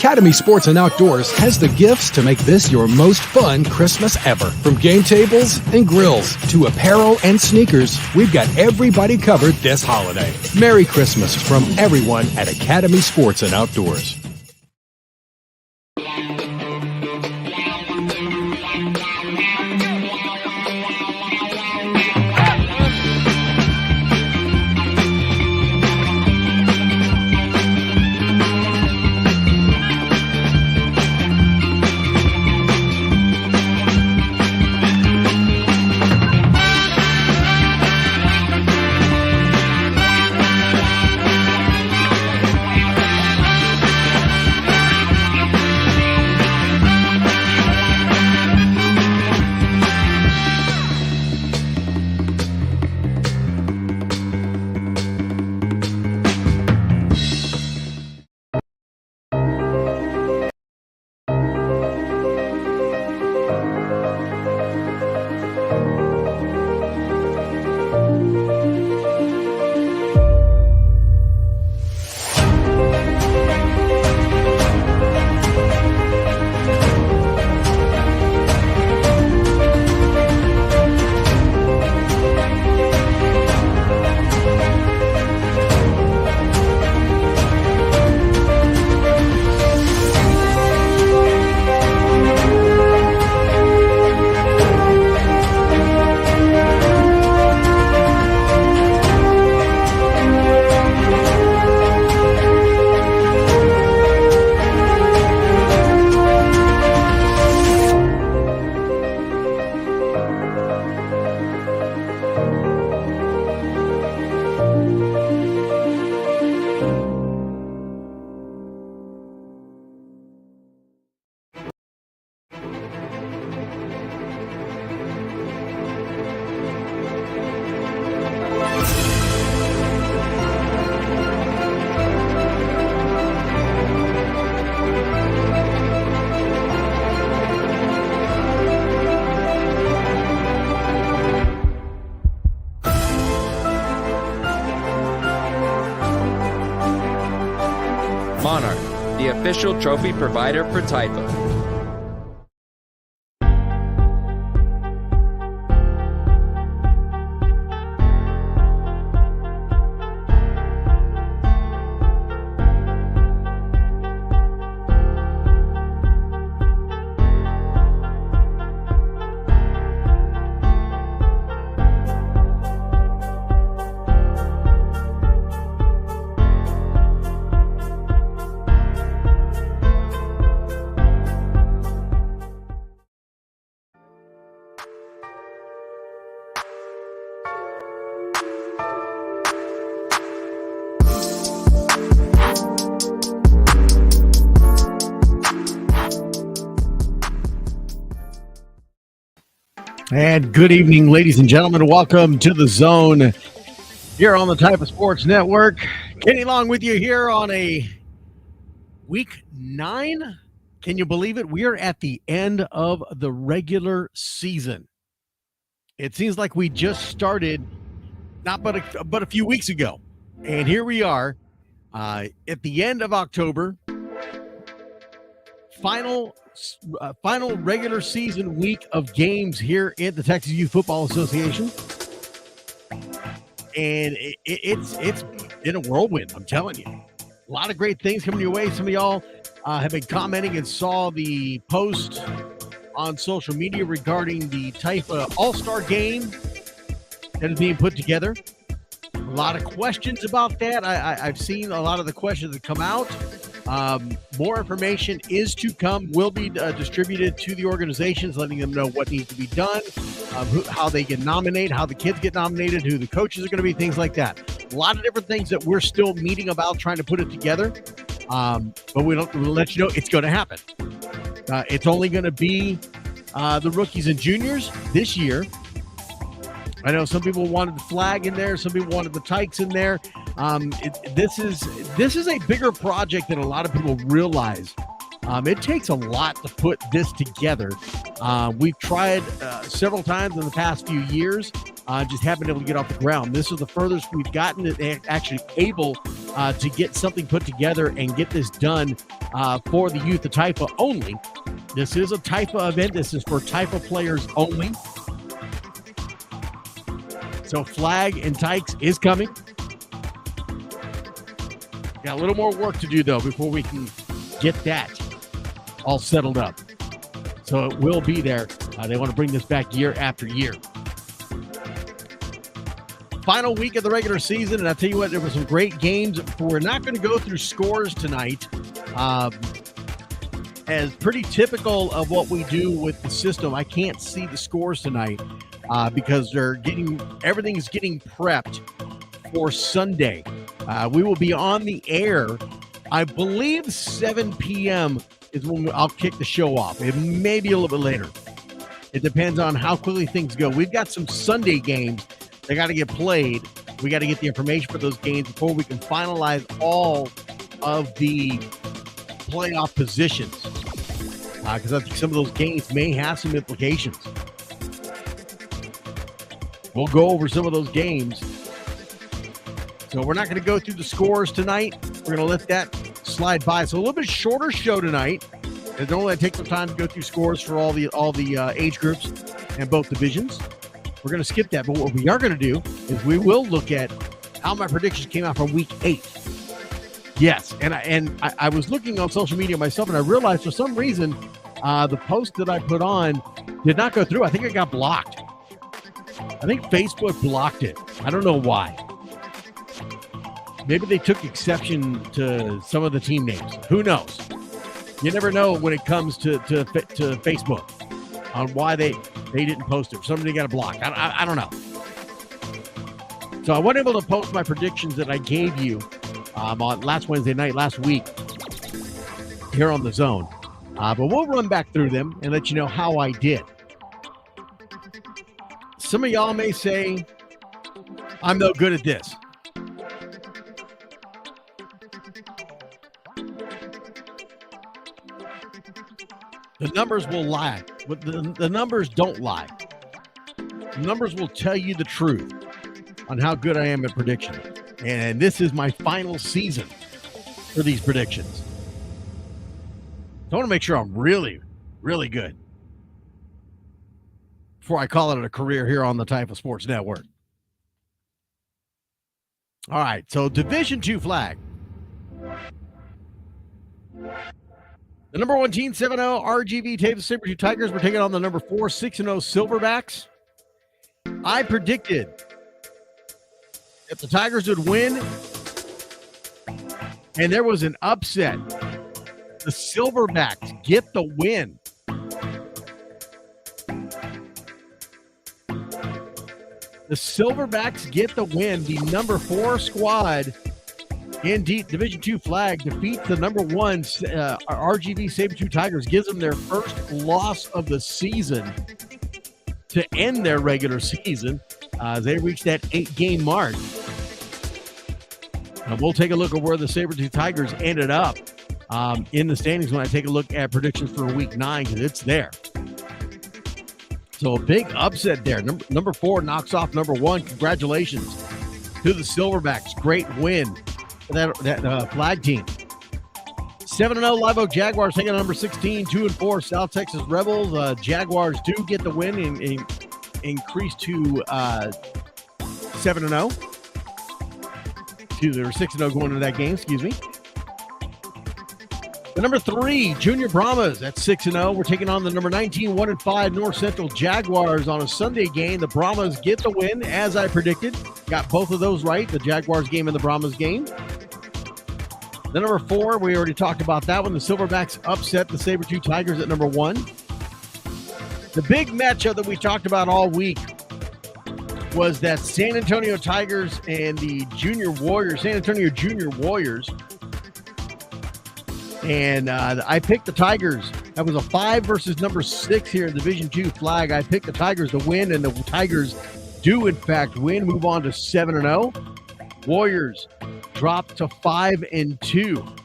Academy Sports and Outdoors has the gifts to make this your most fun Christmas ever. From game tables and grills to apparel and sneakers, we've got everybody covered this holiday. Merry Christmas from everyone at Academy Sports and Outdoors. the official trophy provider for Taifa. And good evening, ladies and gentlemen. Welcome to The Zone here on the Taifa Sports Network. Kenny Long with you here on a week 9. Can you believe it? We are at the end of the regular season. It seems like we just started but a few weeks ago. And here we are at the end of October. Final regular season week of games here at the Texas Youth Football Association, and it's been a whirlwind. I'm telling you, a lot of great things coming your way. Some of y'all have been commenting and saw the post on social media regarding the Taifa All-Star game that is being put together. A lot of questions about that. I've seen a lot of the questions that come out. More information is to come, will be distributed to the organizations, letting them know what needs to be done, how they get nominated, how the kids get nominated, who the coaches are going to be, things like that. A lot of different things that we're still meeting about, trying to put it together. But we'll let you know it's going to happen. It's only going to be the rookies and juniors this year. I know some people wanted the flag in there. Some people wanted the Tykes in there. This is a bigger project than a lot of people realize. It takes a lot to put this together. We've tried several times in the past few years, just haven't been able to get off the ground. This is the furthest we've gotten actually able to get something put together and get this done for the youth of Taifa only. This is a Taifa event. This is for Taifa players only. So flag and Tykes is coming. Got a little more work to do, though, before we can get that all settled up. So it will be there. They want to bring this back year after year. Final week of the regular season, and I'll tell you what, there were some great games. We're not going to go through scores tonight. As pretty typical of what we do with the system, I can't see the scores tonight because everything's getting prepped for Sunday. We will be on the air, I believe 7 p.m. is when I'll kick the show off. It may be a little bit later. It depends on how quickly things go. We've got some Sunday games that got to get played. We got to get the information for those games before we can finalize all of the playoff positions. Because I think some of those games may have some implications. We'll go over some of those games. So we're not going to go through the scores tonight. We're going to let that slide by. So a little bit shorter show tonight. And normally I take some time to go through scores for all the age groups and both divisions. We're going to skip that. But what we are going to do is we will look at how my predictions came out from week 8. Yes, and I was looking on social media myself, and I realized for some reason the post that I put on did not go through. I think it got blocked. I think Facebook blocked it. I don't know why. Maybe they took exception to some of the team names. Who knows? You never know when it comes to Facebook on why they didn't post it. Somebody got it blocked. I don't know. So I wasn't able to post my predictions that I gave you on last Wednesday night, last week, here on The Zone. But we'll run back through them and let you know how I did. Some of y'all may say, I'm no good at this. The numbers will lie, but the numbers don't lie. The numbers will tell you the truth on how good I am at prediction. And this is my final season for these predictions. I want to make sure I'm really, really good before I call it a career here on the Taifa Sports Network. All right, so Division II flag. The number 1 team, 7-0, RGV Taifa Saber-Tooth Tigers. We're taking on the number 4, 6-0 Silverbacks. I predicted that the Tigers would win, and there was an upset. The Silverbacks get the win. The Silverbacks get the win. The number 4 squad in Division II flag defeats the number 1 RGV Saber-Tooth Tigers, gives them their first loss of the season to end their regular season. They reached that 8-game mark. Now we'll take a look at where the Saber-Tooth Tigers ended up in the standings when I take a look at predictions for Week 9, because it's there. So a big upset there. Number 4 knocks off number 1. Congratulations to the Silverbacks. Great win for that flag team. 7-0 Live Oak Jaguars taking on number 16, 2-4 South Texas Rebels. Jaguars do get the win and increase to 7-0. They were 6-0 going into that game, excuse me. The number 3, Junior Brahmas at 6-0. We're taking on the number 19, 1-5 North Central Jaguars on a Sunday game. The Brahmas get the win, as I predicted. Got both of those right, the Jaguars game and the Brahmas game. The number 4, we already talked about that one. The Silverbacks upset the Saber-Tooth Tigers at number 1. The big matchup that we talked about all week was that San Antonio Tigers and the San Antonio Junior Warriors. And I picked the Tigers. That was a 5 versus number 6 here in Division II flag. I picked the Tigers to win, and the Tigers do, in fact, win. Move on to 7-0. Warriors drop to 5-2.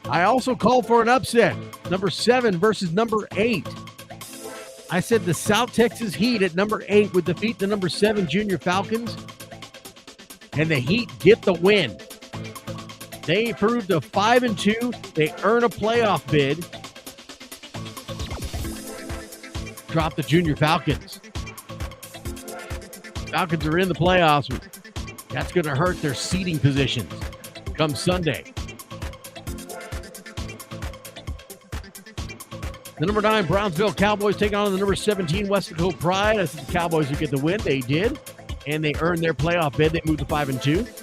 I also called for an upset. Number 7 versus number 8. I said the South Texas Heat at number 8 would defeat the number 7 Junior Falcons. And the Heat get the win. They improved to 5-2. They earn a playoff bid. Drop the Junior Falcons. Falcons are in the playoffs. That's going to hurt their seeding positions come Sunday. The number 9 Brownsville Cowboys take on the number 17 Westaco Pride. I said the Cowboys would get the win. They did. And they earned their playoff bid. They moved to 5-2.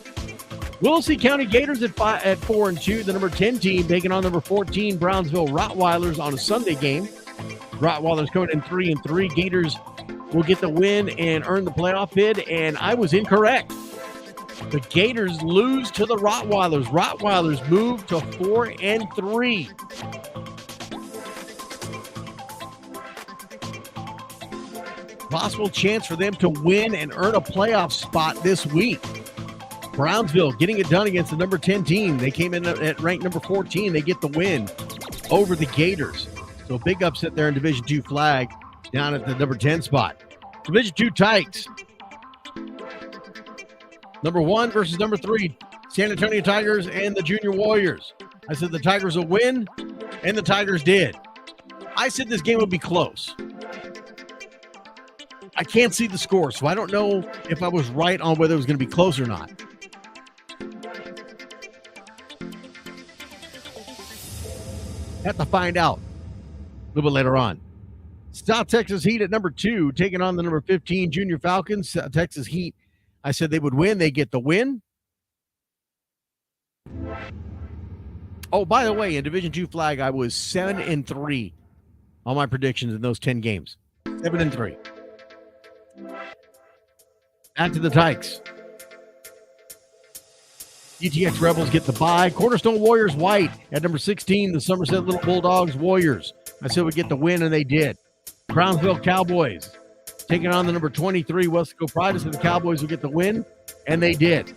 Williston County Gators at 4-2. The number 10 team taking on number 14 Brownsville Rottweilers on a Sunday game. Rottweilers coming in 3-3. Gators will get the win and earn the playoff bid. And I was incorrect. The Gators lose to the Rottweilers. Rottweilers move to 4-3. Possible chance for them to win and earn a playoff spot this week. Brownsville getting it done against the number 10 team. They came in at rank number 14. They get the win over the Gators. So a big upset there in Division II flag down at the number 10 spot. Division II Tykes. Number 1 versus number 3. San Antonio Tigers and the Junior Warriors. I said the Tigers will win, and the Tigers did. I said this game would be close. I can't see the score, so I don't know if I was right on whether it was going to be close or not. Have to find out a little bit later on. South Texas Heat at number 2, taking on the number 15 Junior Falcons. South Texas Heat, I said they would win. They get the win. Oh, by the way, in Division II flag, I was 7-3 on my predictions in those 10 games. 7-3. Back to the Tykes. ETX Rebels get the bye. Cornerstone Warriors white at number 16. The Somerset Little Bulldogs Warriors. I said we get the win, and they did. Brownsville Cowboys taking on the number 23 Westaco Pride. I said the Cowboys will get the win, and they did.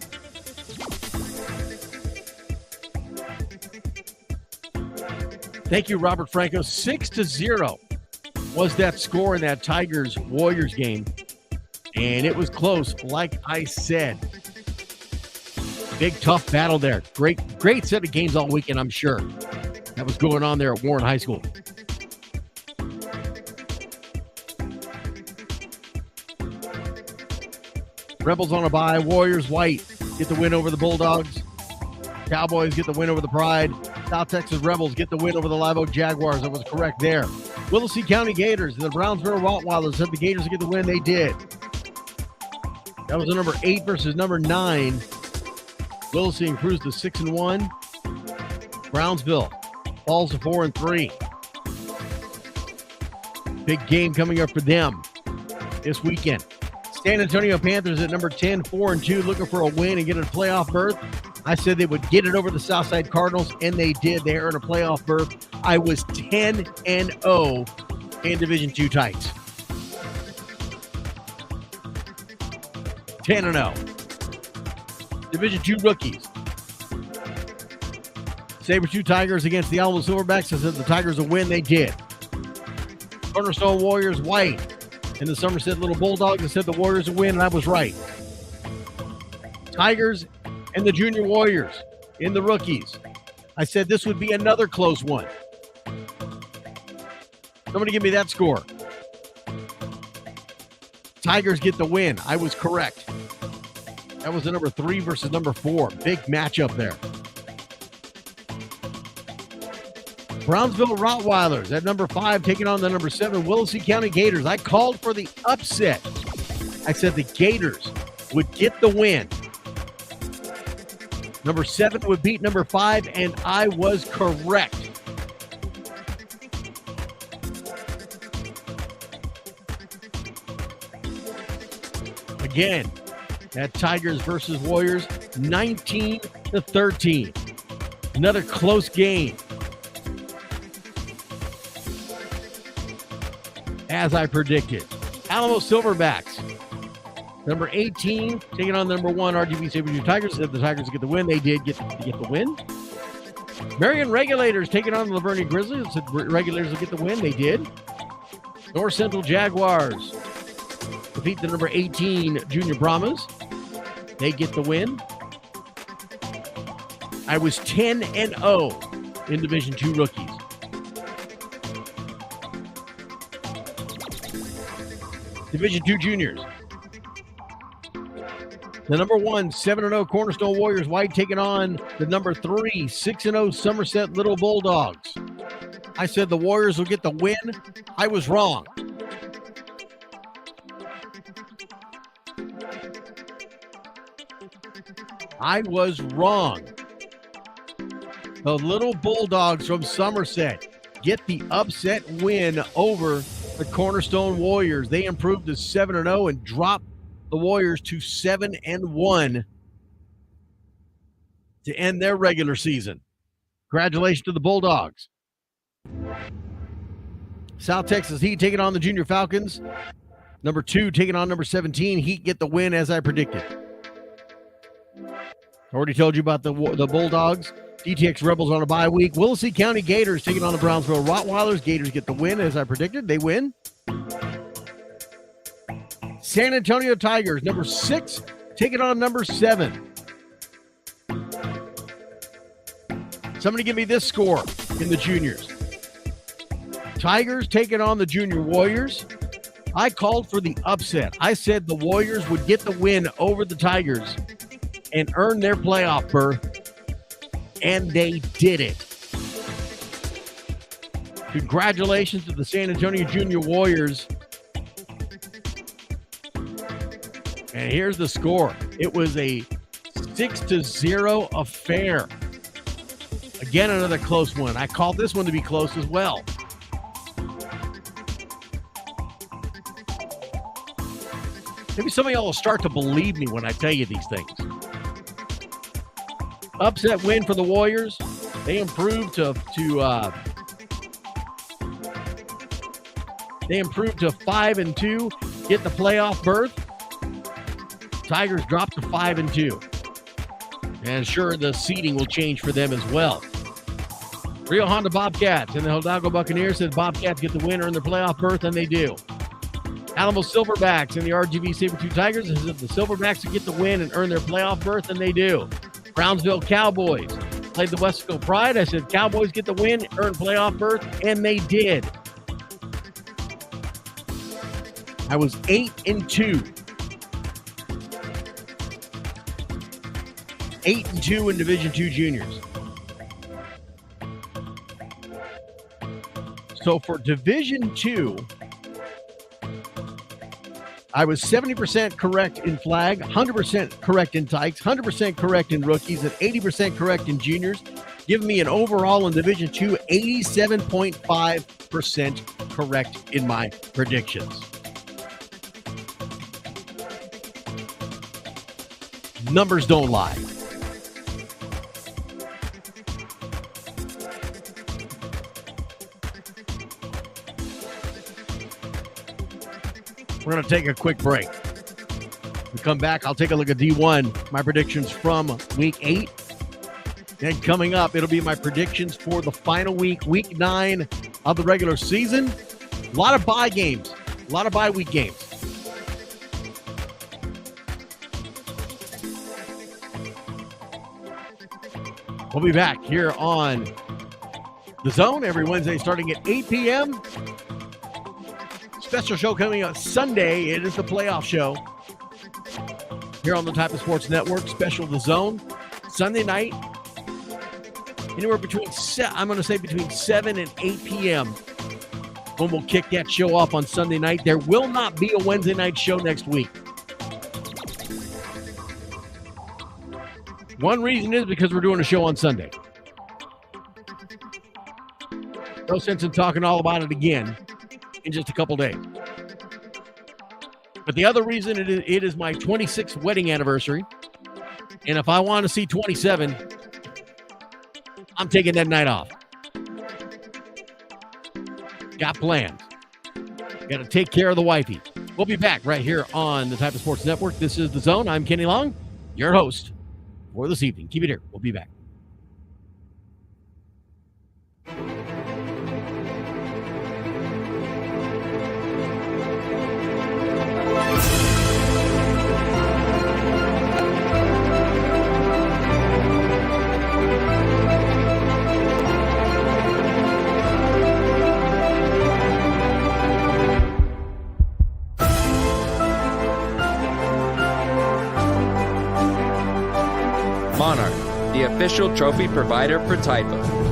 Thank you, Robert Franco. 6-0 was that score in that Tigers-Warriors game. And it was close, like I said. Big, tough battle there. Great set of games all weekend, I'm sure. That was going on there at Warren High School. Rebels on a bye. Warriors white get the win over the Bulldogs. Cowboys get the win over the Pride. South Texas Rebels get the win over the Live Oak Jaguars. That was correct there. Willacy County Gators and the Brownsville Rottweilers said the Gators would get the win. They did. That was the number 8 versus number 9. Willacy improves to 6-1. Brownsville falls to 4-3. Big game coming up for them this weekend. San Antonio Panthers at number 10, 4-2, looking for a win and get a playoff berth. I said they would get it over the Southside Cardinals, and they did. They earned a playoff berth. I was 10-0 in Division II Tights. 10-0. Division II rookies. Saber-Tooth Tigers against the Alamo Silverbacks. I said the Tigers will win. They did. Cornerstone Warriors white and the Somerset Little Bulldogs. I said the Warriors will win, and I was right. Tigers and the Junior Warriors in the rookies. I said this would be another close one. Somebody give me that score. Tigers get the win. I was correct. That was the number 3 versus number 4. Big matchup there. Brownsville Rottweilers at number 5 taking on the number 7 Willacy County Gators. I called for the upset. I said the Gators would get the win. Number 7 would beat number 5, and I was correct. Again, at Tigers versus Warriors, 19-13. Another close game. As I predicted. Alamo Silverbacks, number 18, taking on number 1 RGV Saber-Tooth Tigers. Said the Tigers get the win. They did get the win. Marion Regulators taking on the Lavernia Grizzlies. Said Regulators will get the win. They did. North Central Jaguars defeat the number 18 Junior Brahmas. They get the win. I was 10-0 in Division II rookies. Division II juniors. The number 1, 7-0 Cornerstone Warriors white taking on the number 3, 6-0 Somerset Little Bulldogs. I said the Warriors will get the win. I was wrong. I was wrong. The Little Bulldogs from Somerset get the upset win over the Cornerstone Warriors. They improved to 7-0 and dropped the Warriors to 7-1 to end their regular season. Congratulations to the Bulldogs. South Texas Heat taking on the Junior Falcons. Number 2 taking on number 17. Heat get the win as I predicted. Already told you about the Bulldogs. DTX Rebels on a bye week. Willacy County Gators taking on the Brownsville Rottweilers. Gators get the win as I predicted. They win. San Antonio Tigers, number 6, taking on number 7. Somebody give me this score in the juniors. Tigers taking on the Junior Warriors. I called for the upset. I said the Warriors would get the win over the Tigers and earn their playoff berth, and they did it. Congratulations to the San Antonio Junior Warriors. And here's the score. It was a 6-0 affair. Again, another close one. I called this one to be close as well. Maybe some of y'all will start to believe me when I tell you these things. Upset win for the Warriors. They improved to 5-2, get the playoff berth. Tigers drop to 5-2. And sure, the seeding will change for them as well. Rio Honda Bobcats and the Hidalgo Buccaneers said Bobcats get the win, earn their playoff berth, and they do. Alamo Silverbacks and the RGV Saber-Tooth Tigers said the Silverbacks will get the win and earn their playoff berth, and they do. Brownsville Cowboys played the Wesco Pride. I said Cowboys get the win, earn playoff berth, and they did. I was 8-2. 8-2 in Division II juniors. So for Division II, I was 70% correct in flag, 100% correct in tykes, 100% correct in rookies, and 80% correct in juniors, giving me an overall in Division II 87.5% correct in my predictions. Numbers don't lie. We're going to take a quick break. When we come back, I'll take a look at D1, my predictions from week 8. And coming up, it'll be my predictions for the final week, week 9 of the regular season. A lot of bye games, a lot of bye week games. We'll be back here on The Zone every Wednesday starting at 8 p.m. Special show coming on Sunday. It is the playoff show here on the Type of Sports Network. Special The Zone Sunday night, anywhere between I'm going to say between 7 and 8 p.m. when we'll kick that show off on Sunday night. There will not be a Wednesday night show next week. One reason is because we're doing a show on Sunday. No sense in talking all about it again in just a couple days. But the other reason it is my 26th wedding anniversary. And if I want to see 27, I'm taking that night off. Got plans. Got to take care of the wifey. We'll be back right here on the Type of Sports Network. This is The Zone. I'm Kenny Long, your host for this evening. Keep it here. We'll be back. Monarch, the official trophy provider for Typo.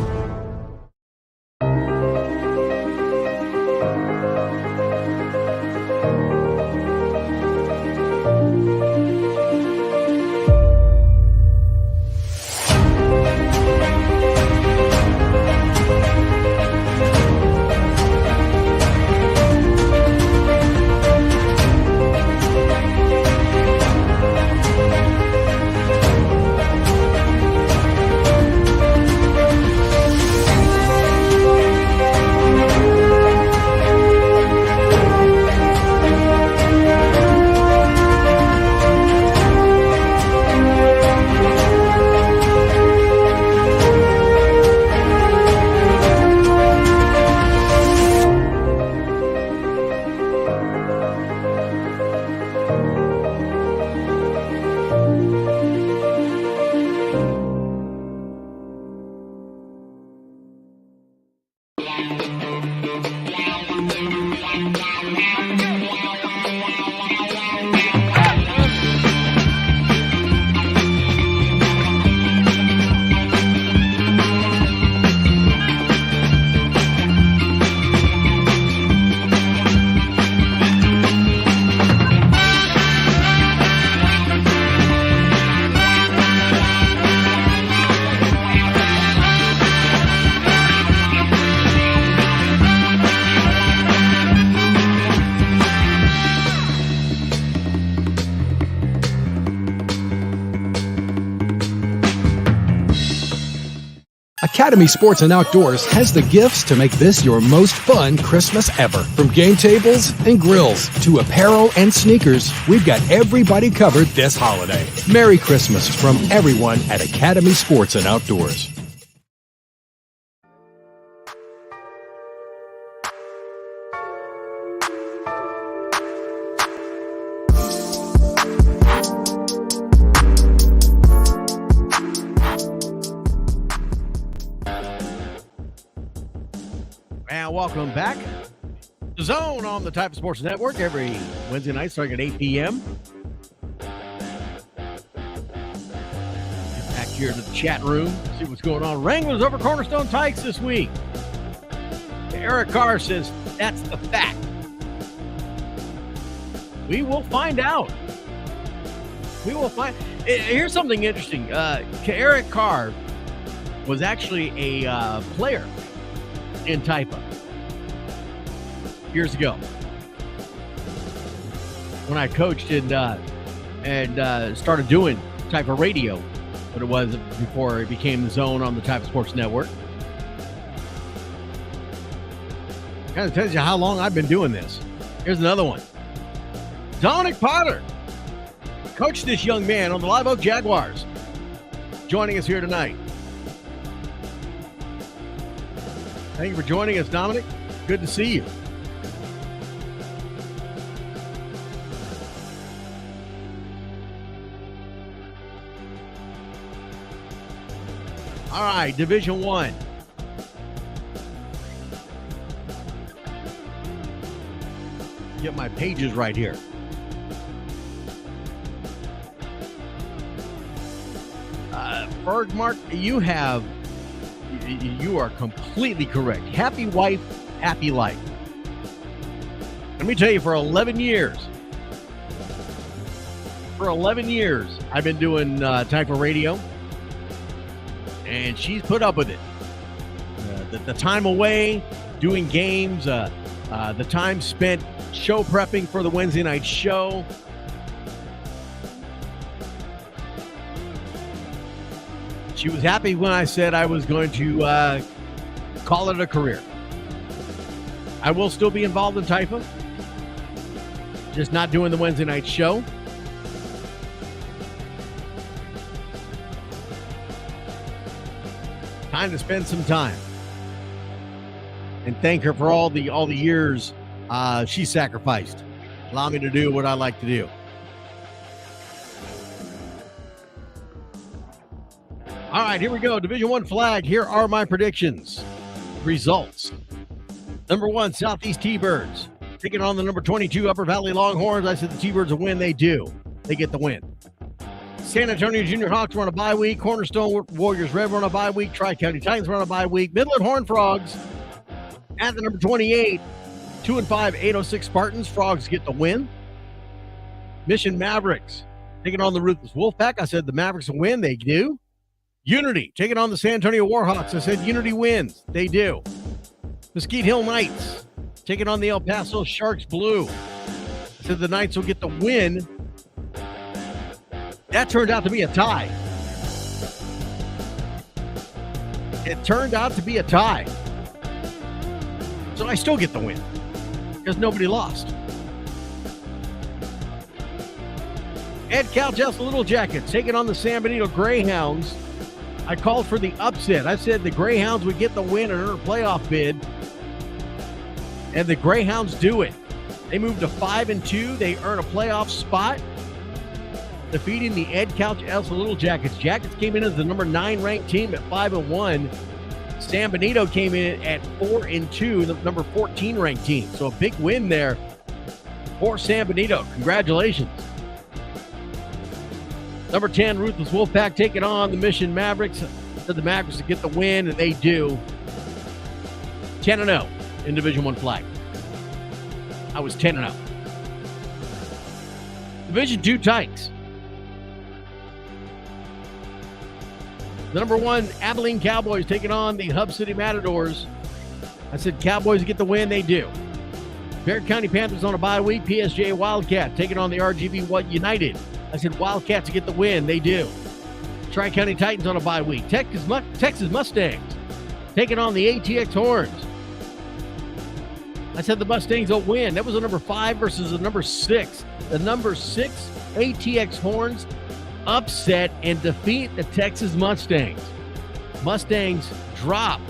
Academy Sports and Outdoors has the gifts to make this your most fun Christmas ever. From game tables and grills to apparel and sneakers, we've got everybody covered this holiday. Merry Christmas from everyone at Academy Sports and Outdoors. welcome back. The Zone on the Type of Sports Network every Wednesday night starting at 8 p.m. Get back here to the chat room, see what's going on. Wranglers over Cornerstone Tykes this week. Eric Carr says that's the fact. We will find out. We will find. Here's something interesting. Eric Carr was actually a player in Taipa years ago when I coached and started doing Taipa radio, what it was before it became the Zone on the Type of Sports Network. Kind of tells you how long I've been doing this. Here's another one. Dominic Potter coached this young man on the Live Oak Jaguars, joining us here tonight. Thank you for joining us, Dominic. Good to see you. All right, Division I. Get my pages right here. Bergmark, you are completely correct. Happy wife, happy life. Let me tell you, for 11 years, I've been doing Taipa radio, and she's put up with it. The time away, doing games, the time spent show prepping for the Wednesday night show. She was happy when I said I was going to call it a career. I will still be involved in Taipa, just not doing the Wednesday night show. Time to spend some time and thank her for all the years she sacrificed. Allow me to do what I like to do. All right, here we go. Division I flag. Here are my predictions. Results. Number 1, Southeast T-Birds. Taking on the number 22 Upper Valley Longhorns. I said the T-Birds will win. They do. They get the win. San Antonio Junior Hawks run a bye week. Cornerstone Warriors Red run a bye week. Tri-County Titans run a bye week. Midland Horned Frogs at the number 28. 2-5, 806 Spartans. Frogs get the win. Mission Mavericks taking on the Ruthless Wolfpack. I said the Mavericks will win. They do. Unity taking on the San Antonio Warhawks. I said Unity wins. They do. Mesquite Hill Knights taking on the El Paso Sharks Blue. I said the Knights will get the win. That turned out to be a tie. It turned out to be a tie. So I still get the win because nobody lost. Ed Calchester Little Jackets taking on the San Benito Greyhounds. I called for the upset. I said the Greyhounds would get the win and earn a playoff bid. And the Greyhounds do it. They move to 5-2. They earn a playoff spot, defeating the Ed Calchester Little Jackets. Jackets came in as the number 9 ranked team at 5-1. San Benito came in at 4-2, the number 14 ranked team. So a big win there for San Benito. Congratulations. Number 10, Ruthless Wolfpack taking on the Mission Mavericks. Said the Mavericks to get the win, and they do. 10-0 in Division I flag. I was 10-0. Division II Tykes. The number 1, Abilene Cowboys taking on the Hub City Matadors. I said Cowboys get the win. They do. Barrett County Panthers on a bye week. PSJ Wildcat taking on the RGV United. I said Wildcats to get the win. They do. Tri-County Titans on a bye week. Texas Mustangs taking on the ATX Horns. I said the Mustangs will win. That was the number 5 versus the number 6. The number 6 ATX Horns upset and defeat the Texas Mustangs. Mustangs drop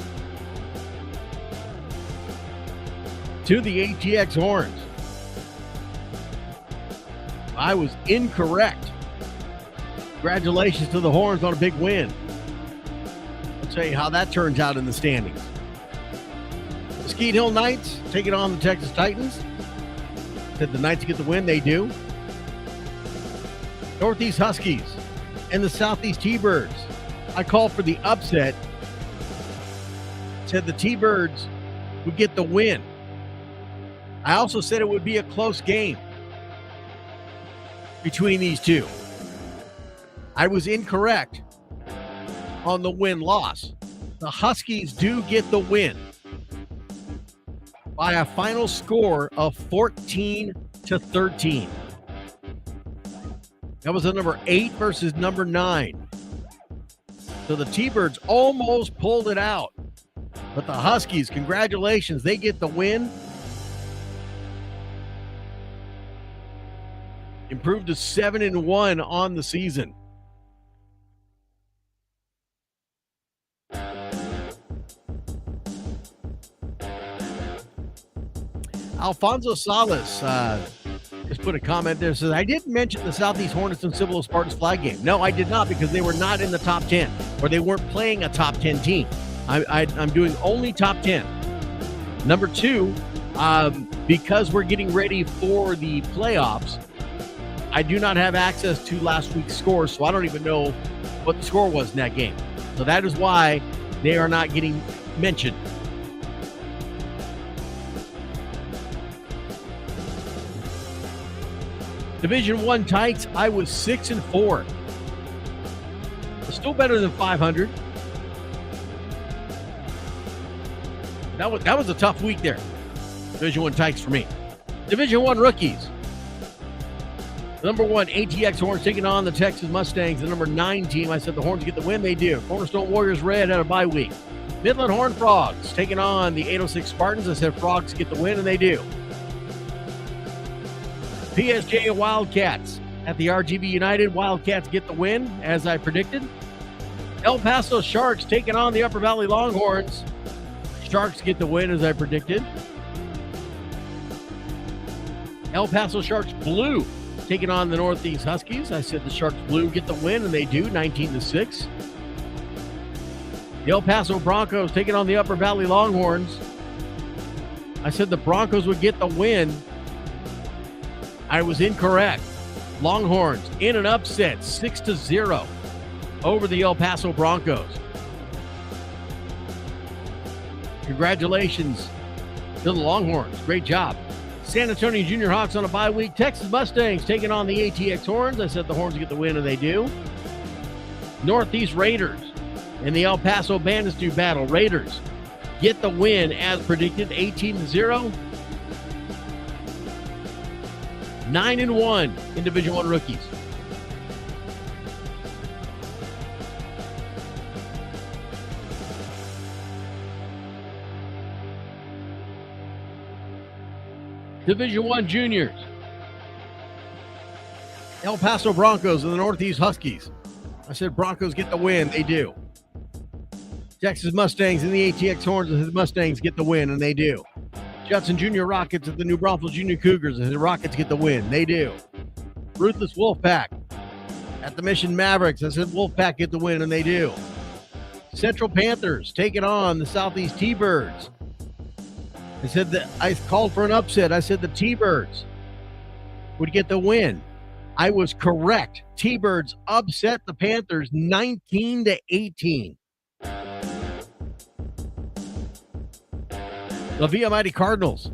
to the ATX Horns. I was incorrect. Congratulations to the Horns on a big win. I'll tell you how that turns out in the standings. Mesquite Hill Knights taking on the Texas Titans. Said the Knights get the win. They do. Northeast Huskies and the Southeast T-Birds. I called for the upset. Said the T-Birds would get the win. I also said it would be a close game between these two. I was incorrect on the win-loss. The Huskies do get the win by a final score of 14-13. That was the number 8 versus number 9. So the T-Birds almost pulled it out. But the Huskies, congratulations, they get the win. Improved to 7-1 on the season. Alfonso Salas just put a comment there. Says, I didn't mention the Southeast Hornets and Cibolo Spartans flag game. No, I did not, because they were not in the top 10, or they weren't playing a top 10 team. I'm doing only top 10. Number 2, because we're getting ready for the playoffs, I do not have access to last week's score, so I don't even know what the score was in that game. So that is why they are not getting mentioned. Division I Tykes, I was 6-4. Still better than 500. That was a tough week there. Division I Tykes for me. Division I Rookies. The number 1 ATX Horns taking on the Texas Mustangs. The number 9 team, I said the Horns get the win. They do. Cornerstone Warriors Red had a bye week. Midland Horned Frogs taking on the 806 Spartans. I said Frogs get the win, and they do. PSJ Wildcats at the RGB United. Wildcats get the win, as I predicted. El Paso Sharks taking on the Upper Valley Longhorns. Sharks get the win, as I predicted. El Paso Sharks Blue taking on the Northeast Huskies. I said the Sharks Blue get the win, and they do, 19-6. The El Paso Broncos taking on the Upper Valley Longhorns. I said the Broncos would get the win. I was incorrect. Longhorns in an upset, 6-0 over the El Paso Broncos. Congratulations to the Longhorns. Great job. San Antonio Junior Hawks on a bye week. Texas Mustangs taking on the ATX Horns. I said the Horns get the win, and they do. Northeast Raiders and the El Paso Bandits do battle. Raiders get the win, as predicted, 18-0. 9-1 in Division I Rookies. Division I Juniors. El Paso Broncos and the Northeast Huskies. I said Broncos get the win. They do. Texas Mustangs and the ATX Horns and the Mustangs get the win, and they do. Judson Junior Rockets at the New Braunfels Junior Cougars, and the Rockets get the win. They do. Ruthless Wolfpack at the Mission Mavericks. I said Wolfpack get the win, and they do. Central Panthers taking on the Southeast T-Birds. I said that I called for an upset. I said the T-Birds would get the win. I was correct. T-Birds upset the Panthers 19-18. The Via Mighty Cardinals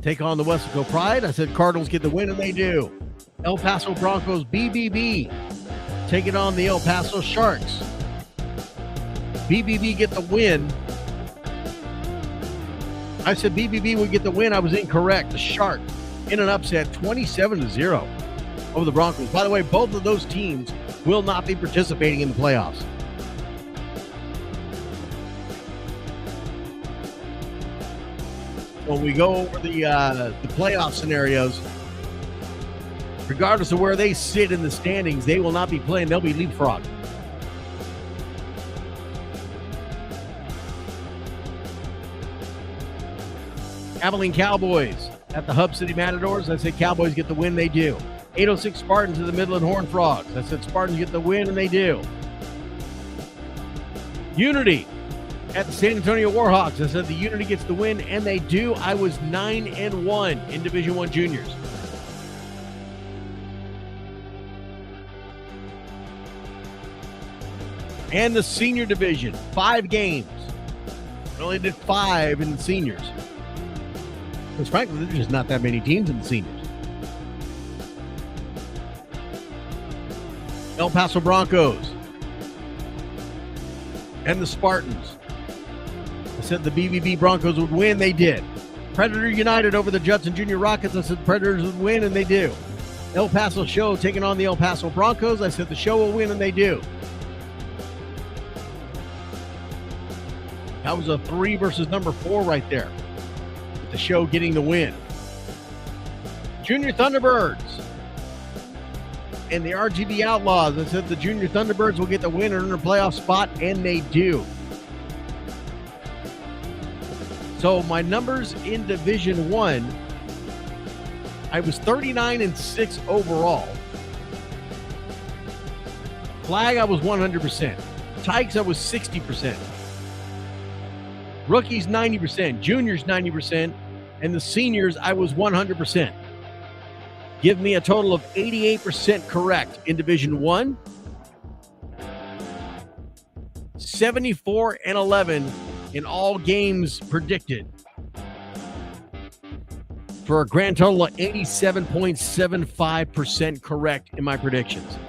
take on the Wesco Pride. I said Cardinals get the win, and they do. El Paso Broncos BBB taking on the El Paso Sharks. BBB get the win. I said BBB would get the win. I was incorrect. The Sharks in an upset, 27-0 over the Broncos. By the way, both of those teams will not be participating in the playoffs. When we go over the playoff scenarios, regardless of where they sit in the standings, they will not be playing. They'll be leapfrogged. Abilene Cowboys at the Hub City Matadors. I said Cowboys get the win. They do. 806 Spartans at the Midland Horned Frogs. I said Spartans get the win, and they do. Unity at the San Antonio Warhawks. I said the Unity gets the win, and they do. I was 9-1 in Division I juniors. And the senior division, 5 games. I only did 5 in the seniors. Because frankly, there's just not that many teams in the seniors. El Paso Broncos and the Spartans. I said the BBB Broncos would win. They did. Predator United over the Judson Junior Rockets. I said Predators would win, and they do. El Paso Show taking on the El Paso Broncos. I said the Show will win, and they do. That was a 3 versus number 4 right there. The Show getting the win. Junior Thunderbirds and the RGV Outlaws. I said the Junior Thunderbirds will get the win and earn a playoff spot, and they do. So my numbers in Division I was 39-6 overall. Flag, I was 100%. Tykes, I was 60%. Rookies, 90%. Juniors, 90%. And the seniors, I was 100%. Give me a total of 88% correct in Division I. 74-11 in all games predicted. For a grand total of 87.75% correct in my predictions.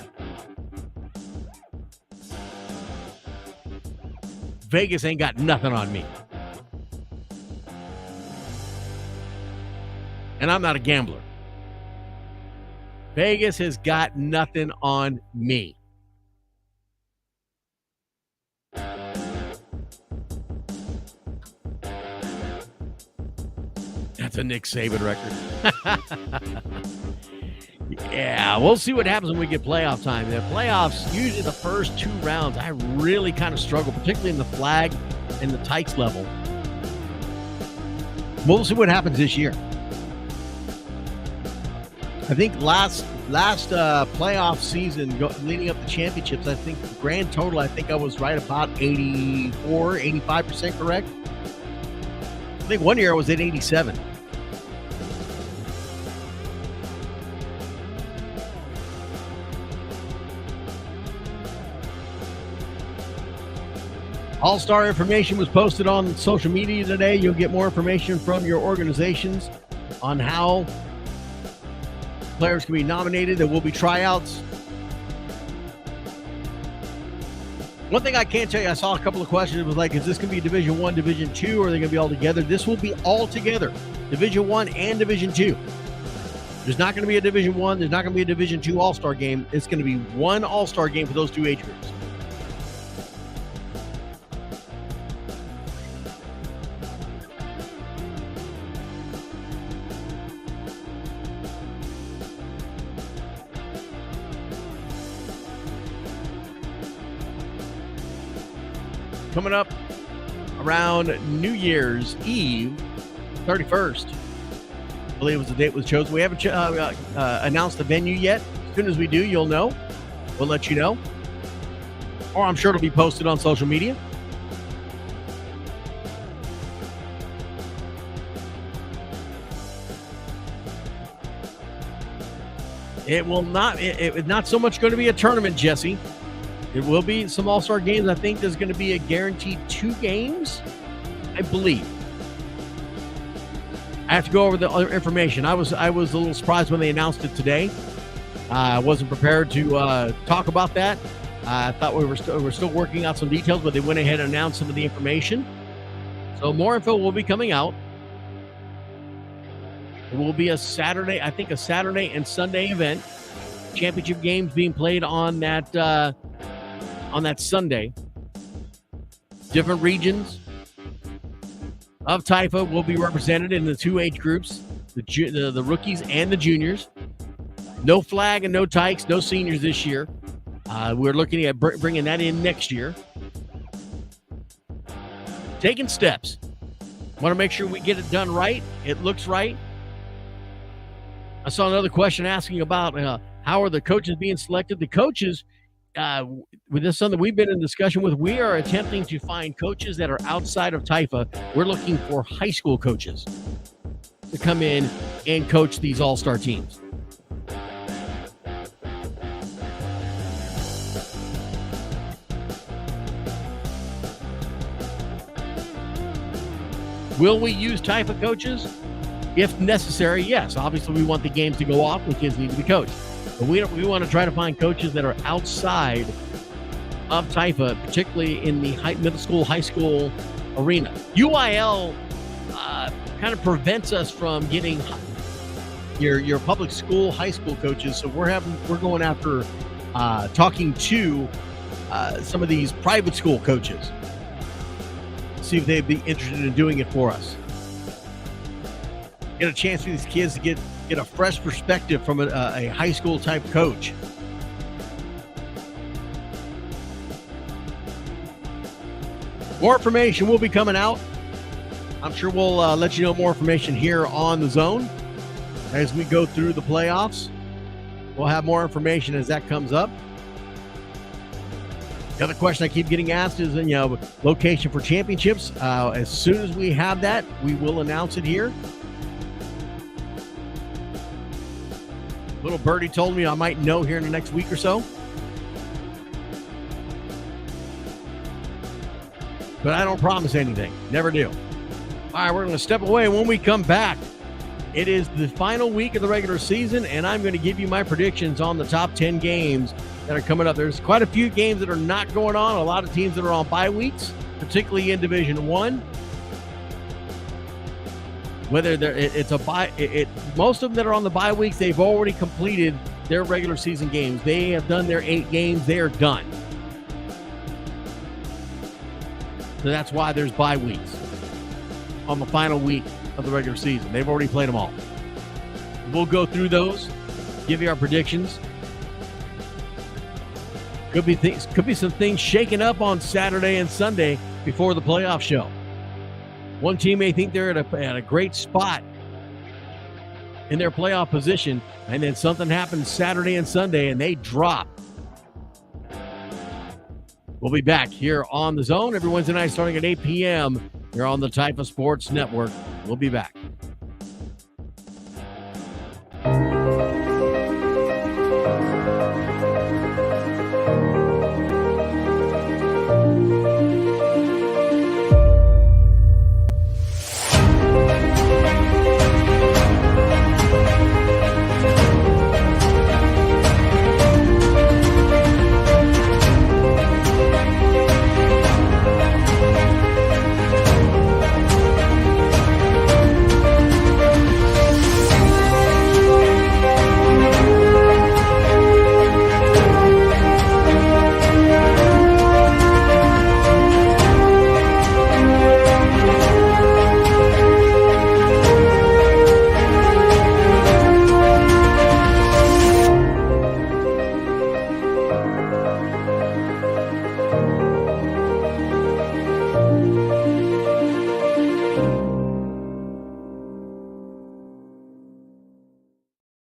Vegas ain't got nothing on me. And I'm not a gambler. Vegas has got nothing on me. That's a Nick Saban record. Yeah, we'll see what happens when we get playoff time. The playoffs, usually the first 2 rounds, I really kind of struggle, particularly in the flag and the Tykes level. We'll see what happens this year. I think last playoff season leading up to championships, I think the grand total, I think I was right about 85% correct. I think one year I was at 87. All-Star information was posted on social media today. You'll get more information from your organizations on how players can be nominated. There will be tryouts. One thing I can't tell you, I saw a couple of questions. It was like, is this going to be Division I, Division II, or are they going to be all together? This will be all together. Division I and Division II. There's not going to be a Division I. There's not going to be a Division II All-Star game. It's going to be one All-Star game for those 2 age groups. Coming up around New Year's Eve, 31st, I believe was the date was chosen. We haven't announced the venue yet. As soon as we do, you'll know. We'll let you know. Or I'm sure it'll be posted on social media. It will not, it's not so much going to be a tournament, Jesse. It will be some All-Star games. I think there's going to be a guaranteed 2 games, I believe. I have to go over the other information. I was a little surprised when they announced it today. I wasn't prepared to talk about that. I thought we were still working out some details, but they went ahead and announced some of the information. So more info will be coming out. It will be a Saturday and Sunday event. Championship games being played on that Sunday. Different regions of Taifa will be represented in the 2 age groups, the rookies and the juniors. No flag and no Tykes, no seniors this year. We're looking at bringing that in next year. Taking steps. Want to make sure we get it done right. It looks right. I saw another question asking about how are the coaches being selected. The coaches, with this something we've been in discussion with. We are attempting to find coaches that are outside of Taifa. We're looking for high school coaches to come in and coach these all-star teams. Will we use Taifa coaches? If necessary, yes. Obviously, we want the games to go off. The kids need to be coached. But we want to try to find coaches that are outside of Taifa, particularly in the middle school, high school arena. UIL kind of prevents us from getting your public school, high school coaches. So we're going after talking to some of these private school coaches. See if they'd be interested in doing it for us. Get a chance for these kids to get a fresh perspective from a high school type coach. More information will be coming out. I'm sure we'll let you know more information here on The Zone as we go through the playoffs. We'll have more information as that comes up. The other question I keep getting asked is, location for championships. As soon as we have that, we will announce it here. Little birdie told me I might know here in the next week or so. But I don't promise anything. Never do. All right, we're going to step away. When we come back, it is the final week of the regular season, and I'm going to give you my predictions on the top 10 games that are coming up. There's quite a few games that are not going on. A lot of teams that are on bye weeks, particularly in Division I. Whether it's a bye, most of them that are on the bye weeks, they've already completed their regular season games. They have done their 8 games. They are done. So that's why there's bye weeks on the final week of the regular season. They've already played them all. We'll go through those, give you our predictions. Could be some things shaking up on Saturday and Sunday before the playoff show. One team may think they're at a great spot in their playoff position, and then something happens Saturday and Sunday, and they drop. We'll be back here on The Zone every Wednesday night starting at 8 p.m. You're on the Taifa Sports Network. We'll be back.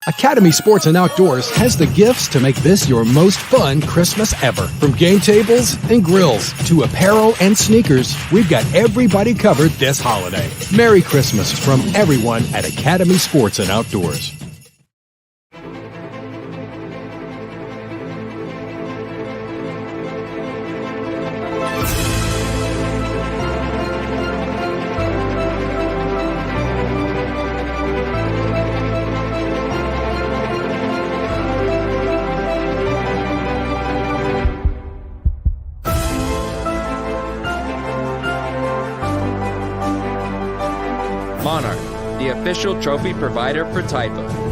Academy Sports and Outdoors has the gifts to make this your most fun Christmas ever. From game tables and grills to apparel and sneakers, we've got everybody covered this holiday. Merry Christmas from everyone at Academy Sports and Outdoors. Monarch, the official trophy provider for Taifa.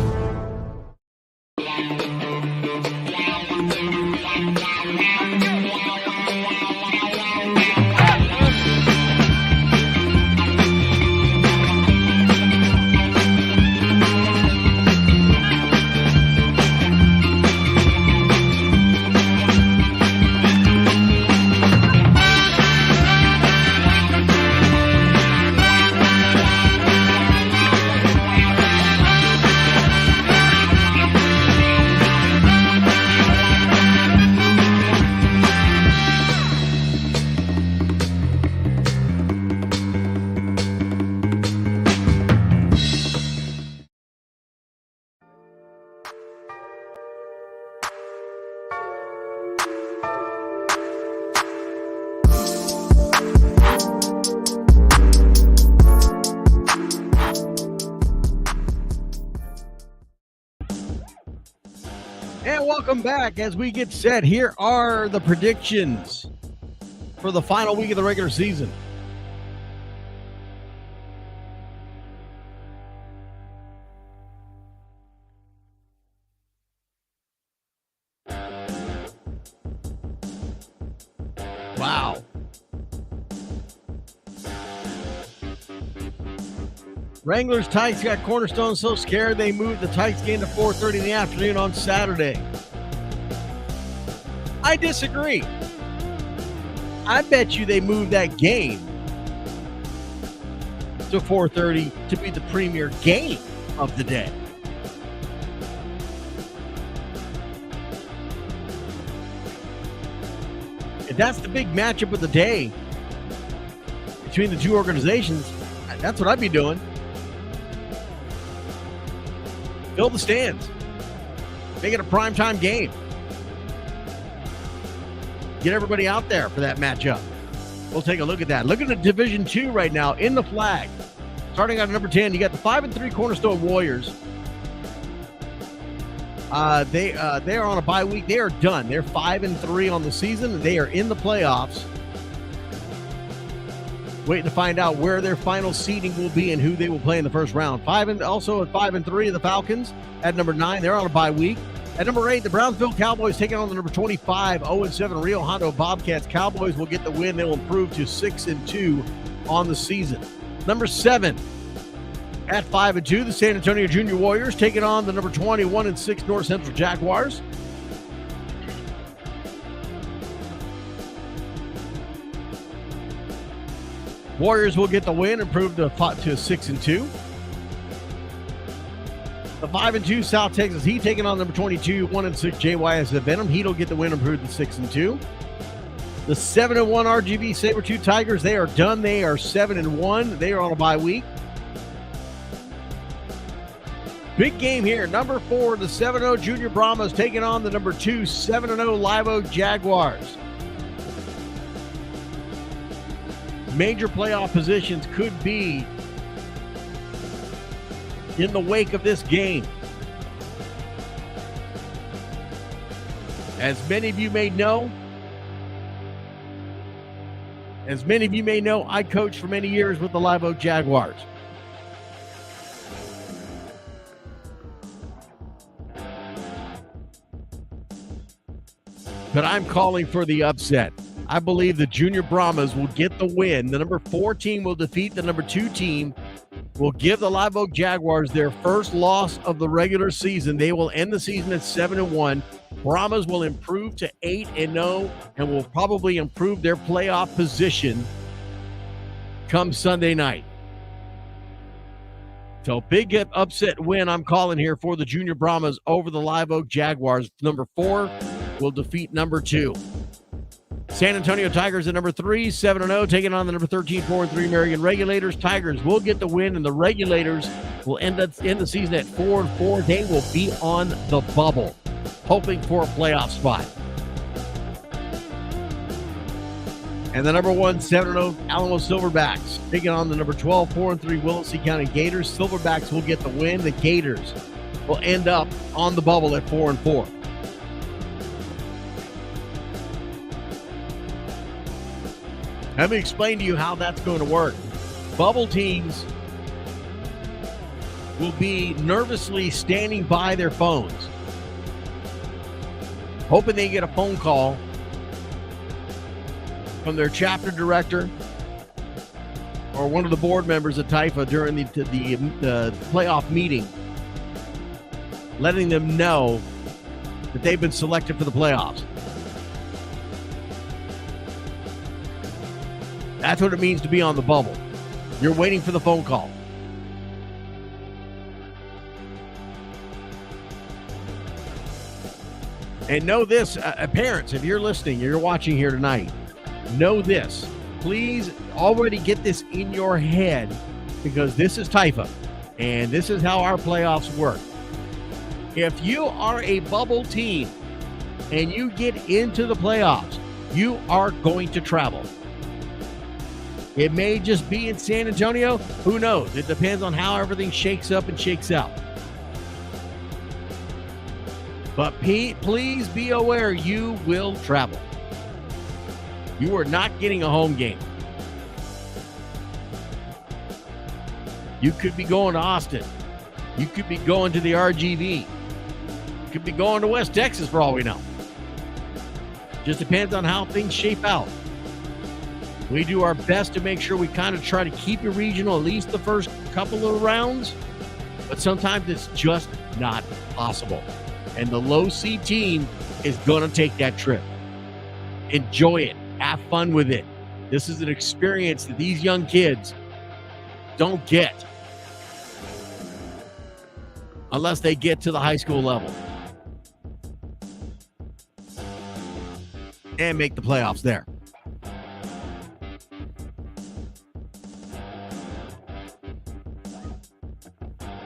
And welcome back. As we get set, here are the predictions for the final week of the regular season. Wow. Wranglers Tykes got Cornerstone so scared they moved the Tykes game to 4:30 in the afternoon on Saturday. I disagree. I bet you they moved that game to 4:30 to be the premier game of the day. If that's the big matchup of the day between the two organizations, that's what I'd be doing. Fill the stands. Make it a primetime game. Get everybody out there for that matchup. We'll take a look at that. Look at the Division II right now in the flag. Starting at number 10, you got the 5-3 Cornerstone Warriors. They are on a bye week. They are done. They're 5-3 on the season. They are in the playoffs. Waiting to find out where their final seeding will be and who they will play in the first round. Also at 5-3, the Falcons at number 9. They're on a bye week. At number 8, the Brownsville Cowboys taking on the number 25, 0-7 Rio Hondo Bobcats. Cowboys will get the win. They will improve to 6-2 on the season. Number 7, at 5-2, the San Antonio Junior Warriors taking on the number 21-6 North Central Jaguars. Warriors will get the win, improve to 6-2. The 5-2 South Texas Heat taking on number 22, 1-6 JYS Venom. Heat will get the win, improved to 6-2. The 7-1 RGV Sabertooth Tigers, they are done. They are 7-1. They are on a bye week. Big game here. Number 4, the 7-0 Junior Brahmas taking on the number 2, 7-0 Live Oak Jaguars. Major playoff positions could be in the wake of this game. As many of you may know, I coached for many years with the Live Oak Jaguars. But I'm calling for the upset. I believe the Junior Brahmas will get the win. The number 4 team will defeat the number 2 team, will give the Live Oak Jaguars their first loss of the regular season. They will end the season at 7-1. Brahmas will improve to 8-0 and will probably improve their playoff position come Sunday night. So big upset win I'm calling here for the Junior Brahmas over the Live Oak Jaguars. Number 4 will defeat number 2. San Antonio Tigers at number 3, 7-0, taking on the number 13, 4-3 Marion Regulators. Tigers will get the win, and the Regulators will end the season at 4-4. They will be on the bubble, hoping for a playoff spot. And the number 1, 7-0 Alamo Silverbacks taking on the number 12, 4-3 Willacy County Gators. Silverbacks will get the win. The Gators will end up on the bubble at 4-4. Let me explain to you how that's going to work. Bubble teams will be nervously standing by their phones, hoping they get a phone call from their chapter director or one of the board members at TIFA during the playoff meeting, letting them know that they've been selected for the playoffs. That's what it means to be on the bubble. You're waiting for the phone call. And know this, parents, if you're listening, you're watching here tonight, know this. Please already get this in your head, because this is TIFA, and this is how our playoffs work. If you are a bubble team and you get into the playoffs, you are going to travel. It may just be in San Antonio. Who knows? It depends on how everything shakes up and shakes out. But please be aware, you will travel. You are not getting a home game. You could be going to Austin. You could be going to the RGV. You could be going to West Texas for all we know. Just depends on how things shape out. We do our best to make sure we kind of try to keep it regional, at least the first couple of rounds. But sometimes it's just not possible. And the low C team is going to take that trip. Enjoy it. Have fun with it. This is an experience that these young kids don't get unless they get to the high school level and make the playoffs there.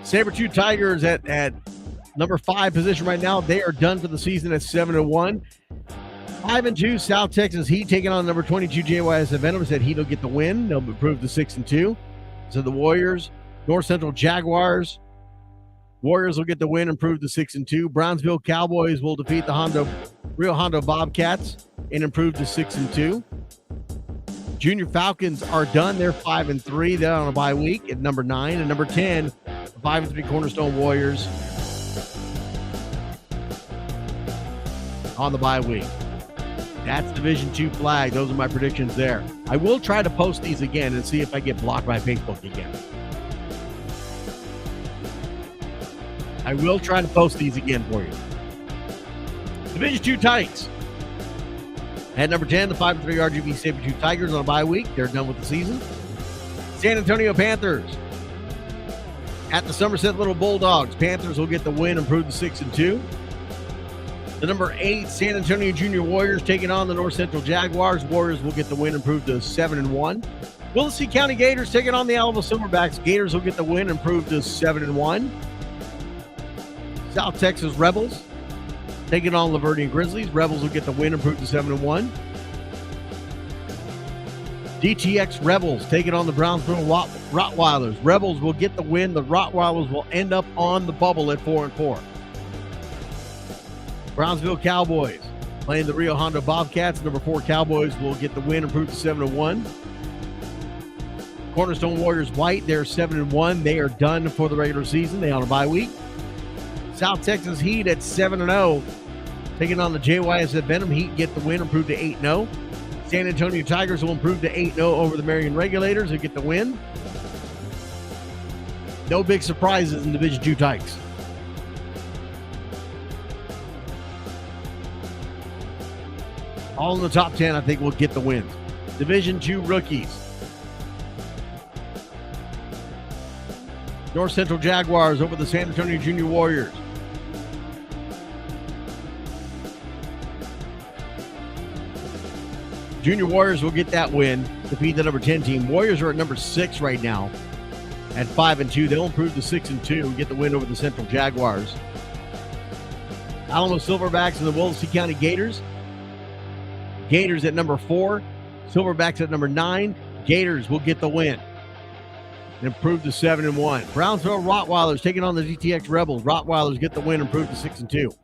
Sabertooth Tigers at number 5 position right now. They are done for the season at 7-1. 5-2, South Texas Heat taking on number 22 JYS Venom. Said Heat will get the win. They'll improve to 6-2. So the Warriors, North Central Jaguars. Warriors will get the win, improve to 6-2. Brownsville Cowboys will defeat the Rio Hondo Bobcats and improve to 6-2. Junior Falcons are done. They're 5-3. They're on a bye week at number 9. And number 10, 5-3 Cornerstone Warriors on the bye week. That's Division II flag. Those are my predictions there. I will try to post these again and see if I get blocked by Facebook again. I will try to post these again for you. Division II Titans. At number 10, the 5-3 RGV Sabertooth Tigers on a bye week. They're done with the season. San Antonio Panthers. At the Somerset Little Bulldogs. Panthers will get the win, improve to 6-2. The number 8 San Antonio Junior Warriors taking on the North Central Jaguars. Warriors will get the win, improve to 7-1. Willacy County Gators taking on the Alamo Silverbacks. Gators will get the win, improve to 7-1. South Texas Rebels taking on Lavernian Grizzlies. Rebels will get the win, improve to 7-1. DTX Rebels taking on the Brownsville Rottweilers. Rebels will get the win. The Rottweilers will end up on the bubble at 4-4. Brownsville Cowboys playing the Rio Hondo Bobcats. Number 4 Cowboys will get the win, improve to 7-1. Cornerstone Warriors White, they're 7-1. They are done for the regular season. They on a bye week. South Texas Heat at 7-0, taking on the JYS Venom. Heat get the win, improve to 8-0. San Antonio Tigers will improve to 8-0 over the Marion Regulators and get the win. No big surprises in Division II Tykes. All in the top 10, I think, will get the wins. Division II rookies. North Central Jaguars over the San Antonio Junior Warriors. Junior Warriors will get that win, defeat the number 10 team. Warriors are at number 6 right now at 5-2. They'll improve to 6-2 and get the win over the Central Jaguars. Alamo Silverbacks and the Willacy County Gators. Gators at number 4. Silverbacks at number 9. Gators will get the win and improve to 7-1. Brownsville Rottweilers taking on the DTX Rebels. Rottweilers get the win, improve to 6-2.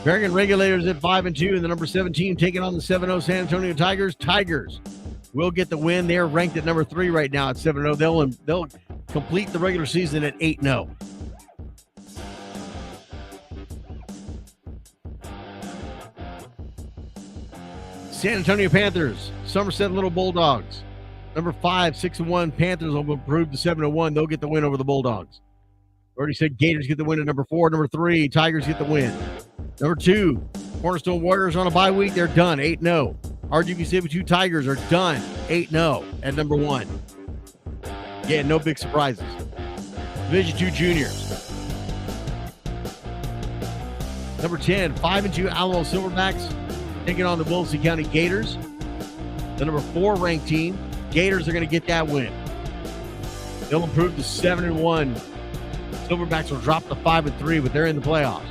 Marion Regulators at 5-2, and the number 17 taking on the 7-0 San Antonio Tigers. Tigers will get the win. They're ranked at number 3 right now at 7-0. They'll complete the regular season at 8-0. San Antonio Panthers, Somerset Little Bulldogs. Number 5, 6-1 Panthers will improve to 7-1. They'll get the win over the Bulldogs. Already said Gators get the win at number 4. Number 3, Tigers get the win. Number 2, Cornerstone Warriors on a bye week. They're done, 8-0. RGV Sabertooth Tigers are done, 8-0 at number 1. Yeah, no big surprises. Division II Juniors. Number 10, 5-2 Alamo Silverbacks taking on the Willacy County Gators. The number 4 ranked team. Gators are going to get that win. They'll improve to 7-1. Silverbacks will drop to 5-3, but they're in the playoffs.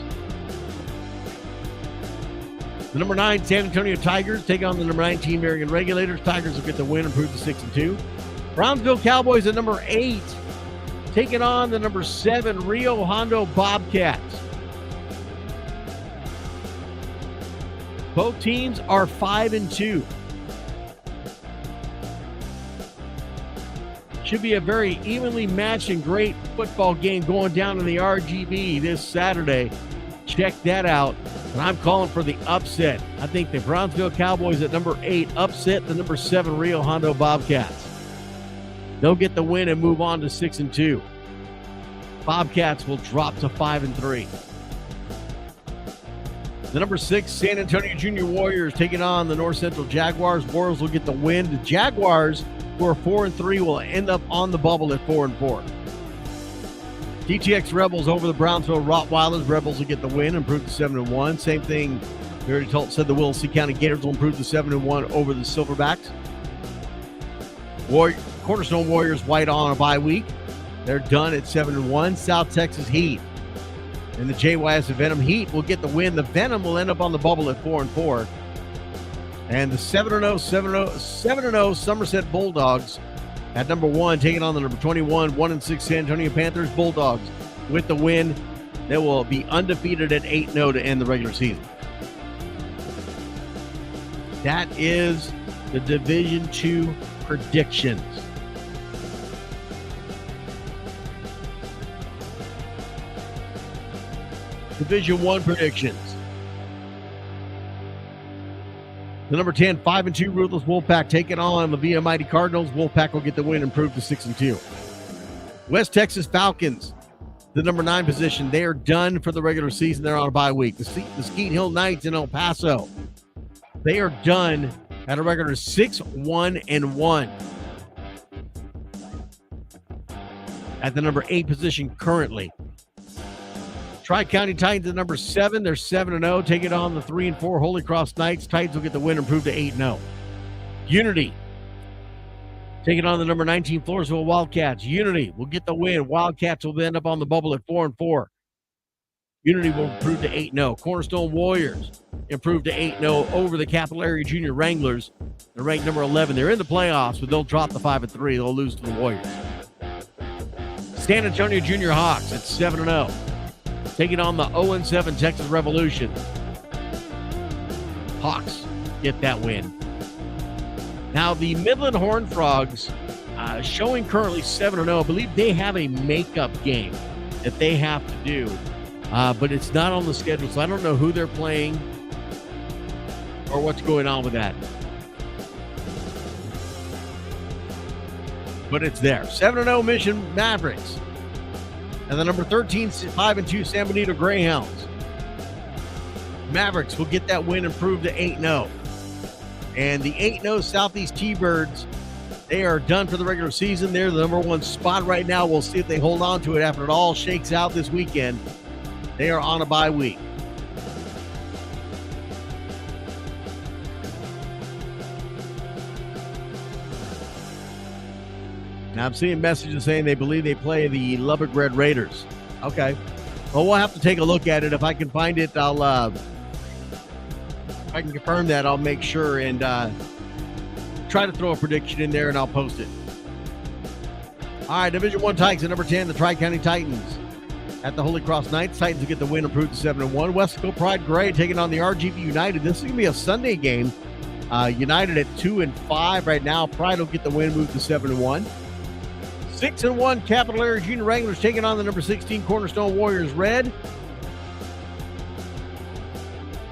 The number 9 San Antonio Tigers take on the number 19 Marion Regulators. Tigers will get the win, improve to 6-2. Brownsville Cowboys at number 8 taking on the number 7 Rio Hondo Bobcats. Both teams are 5-2. Should be a very evenly matched and great football game going down in the RGV this Saturday. Check that out. And I'm calling for the upset. I think the Brownsville Cowboys at number 8 upset the number 7 Rio Hondo Bobcats. They'll get the win and move on to 6-2. Bobcats will drop to 5-3. The number 6 San Antonio Junior Warriors taking on the North Central Jaguars. Warriors will get the win. The Jaguars, who are 4-3, will end up on the bubble at 4-4. DTX Rebels over the Brownsville Rottweilers. Rebels will get the win, improve to 7-1. Same thing we already said the Wilson County Gators will improve to 7-1 over the Silverbacks. Cornerstone Warriors white on a bye week. They're done at 7-1. South Texas Heat and the JYS Venom Heat will get the win. The Venom will end up on the bubble at 4-4. And the 7-0 Somerset Bulldogs at number 1, taking on the number 21, 1-6 San Antonio Panthers. Bulldogs with the win. They will be undefeated at 8-0 to end the regular season. That is the Division II predictions. Division I predictions. The number 10, 5-2 Ruthless Wolfpack taking on the Via Mighty Cardinals. Wolfpack will get the win, improve to 6-2. West Texas Falcons, the number 9 position. They are done for the regular season. They're on a bye week. The Skeet Hill Knights in El Paso, they are done at a record of 6-1-1. At the number 8 position currently. Tri-County Titans at number 7. They're 7-0. Take it on the 3-4 Holy Cross Knights. Titans will get the win, improve to 8-0. Unity taking on the number 19 Floresville Wildcats. Unity will get the win. Wildcats will end up on the bubble at 4-4. Unity will improve to 8-0. Cornerstone Warriors improve to 8-0 over the Capital Area Junior Wranglers. They're ranked number 11. They're in the playoffs, but they'll drop the 5-3. They'll lose to the Warriors. San Antonio Junior Hawks at 7-0. Taking on the 0-7 Texas Revolution. Hawks get that win. Now, the Midland Horned Frogs showing currently 7-0. I believe they have a makeup game that they have to do, but it's not on the schedule, so I don't know who they're playing or what's going on with that. But it's there. 7-0 Mission Mavericks. And the number 13, 5-2 San Benito Greyhounds. Mavericks will get that win, improve to 8-0. And the 8-0 Southeast T-Birds, they are done for the regular season. They're the number 1 spot right now. We'll see if they hold on to it after it all shakes out this weekend. They are on a bye week. Now I'm seeing messages saying they believe they play the Lubbock Red Raiders. Okay. Well, we'll have to take a look at it. If I can find it, I'll if I can confirm that, I'll make sure and try to throw a prediction in there and I'll post it. All right, Division I Titans at number 10, the Tri-County Titans at the Holy Cross Knights. Titans will get the win, improved to 7-1. Wesco Pride Gray taking on the RGV United. This is going to be a Sunday game. United at 2-5 right now. Pride will get the win, move to 7-1. 6-1 Capital Area Junior Wranglers taking on the number 16 Cornerstone Warriors Red.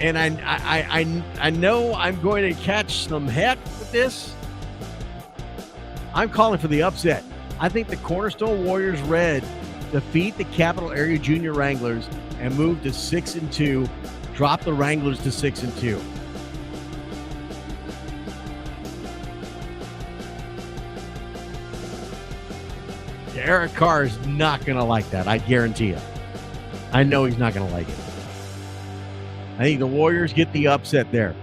And I know I'm going to catch some heck with this. I'm calling for the upset. I think the Cornerstone Warriors Red defeat the Capital Area Junior Wranglers and move to 6-2, drop the Wranglers to 6-2. Eric Carr is not going to like that. I guarantee it. I know he's not going to like it. I think the Warriors get the upset there.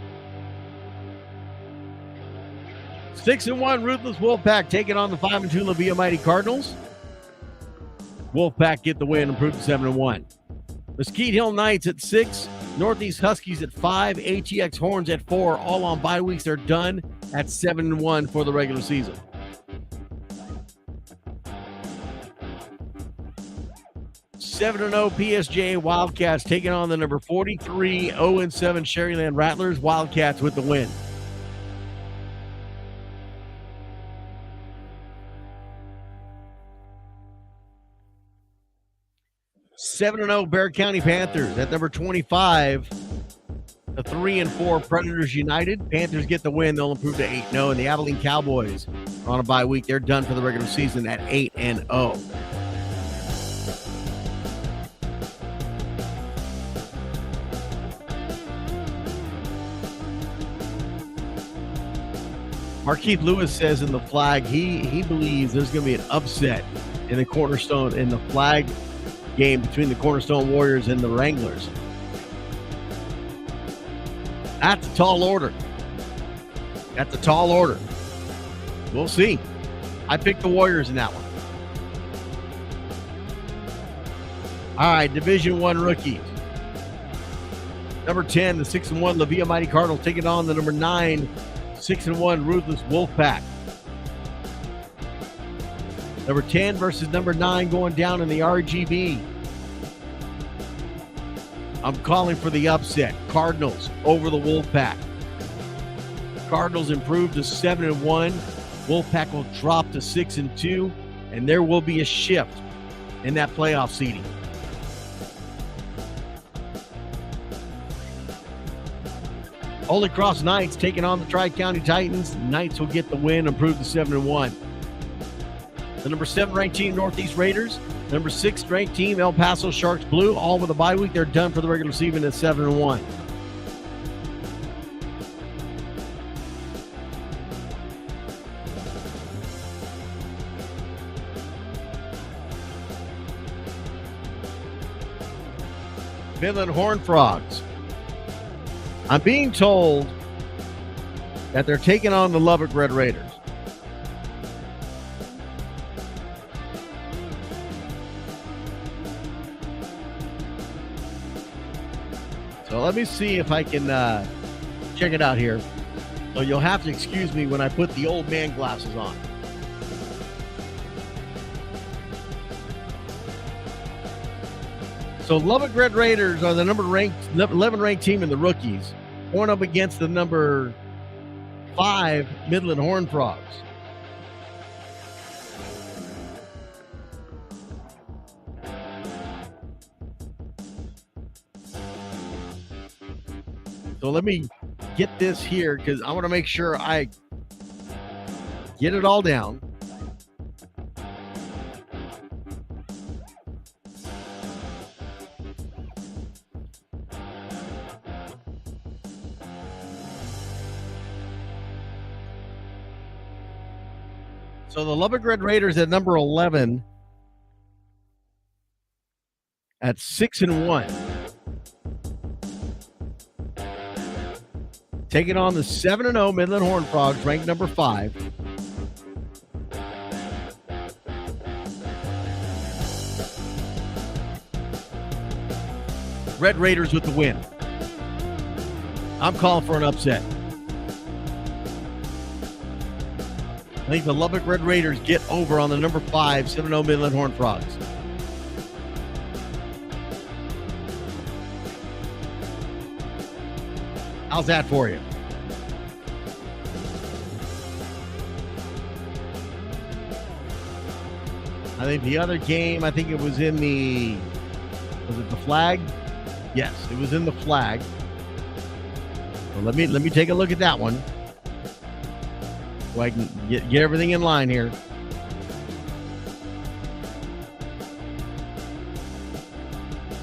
6-1 Ruthless Wolfpack taking on the 5-2 La Villa Mighty Cardinals. Wolfpack get the win, improve to 7-1. Mesquite Hill Knights at 6, Northeast Huskies at 5, ATX Horns at 4. All on bye weeks. They're done at 7-1 for the regular season. 7-0 PSJ Wildcats taking on the number 43 0-7 Sharyland Rattlers. Wildcats with the win. Seven and 0 Bexar County Panthers at number 25. The 3-4 Predators United. Panthers get the win. They'll improve to 8-0. And the Abilene Cowboys are on a bye week. They're done for the regular season at 8-0. Markeith Lewis says in the flag he believes there's going to be an upset in the flag game between the Cornerstone Warriors and the Wranglers. That's a tall order. We'll see. I picked the Warriors in that one. All right, Division I rookies. Number 10, the 6-1 La Villa Mighty Cardinals taking on the number 9, 6-1 Ruthless Wolfpack. Number 10 versus number 9 going down in the RGB. I'm calling for the upset. Cardinals over the Wolfpack. Cardinals improved to 7-1. Wolfpack will drop to 6-2, and there will be a shift in that playoff seeding. Holy Cross Knights taking on the Tri-County Titans. Knights will get the win, improve to 7-1. The number 7 ranked team, Northeast Raiders. Number 6 ranked team, El Paso Sharks Blue. All with a bye week. They're done for the regular season at 7-1. Midland Horned Frogs. I'm being told that they're taking on the Lubbock Red Raiders. So let me see if I can check it out here. So you'll have to excuse me when I put the old man glasses on. So Lubbock Red Raiders are the 11 ranked team in the rookies, going up against the number 5 Midland Horned Frogs. So let me get this here because I want to make sure I get it all down. So the Lubbock Red Raiders at number 11 at 6-1. Taking on the 7-0 Midland Horned Frogs, ranked number 5. Red Raiders with the win. I'm calling for an upset. I think the Lubbock Red Raiders get over on the number 5, 7-0 Midland Horned Frogs. How's that for you? I think the other game, I think it was in the, was it the flag? Yes, it was in the flag. So let me take a look at that one. So I can get everything in line here.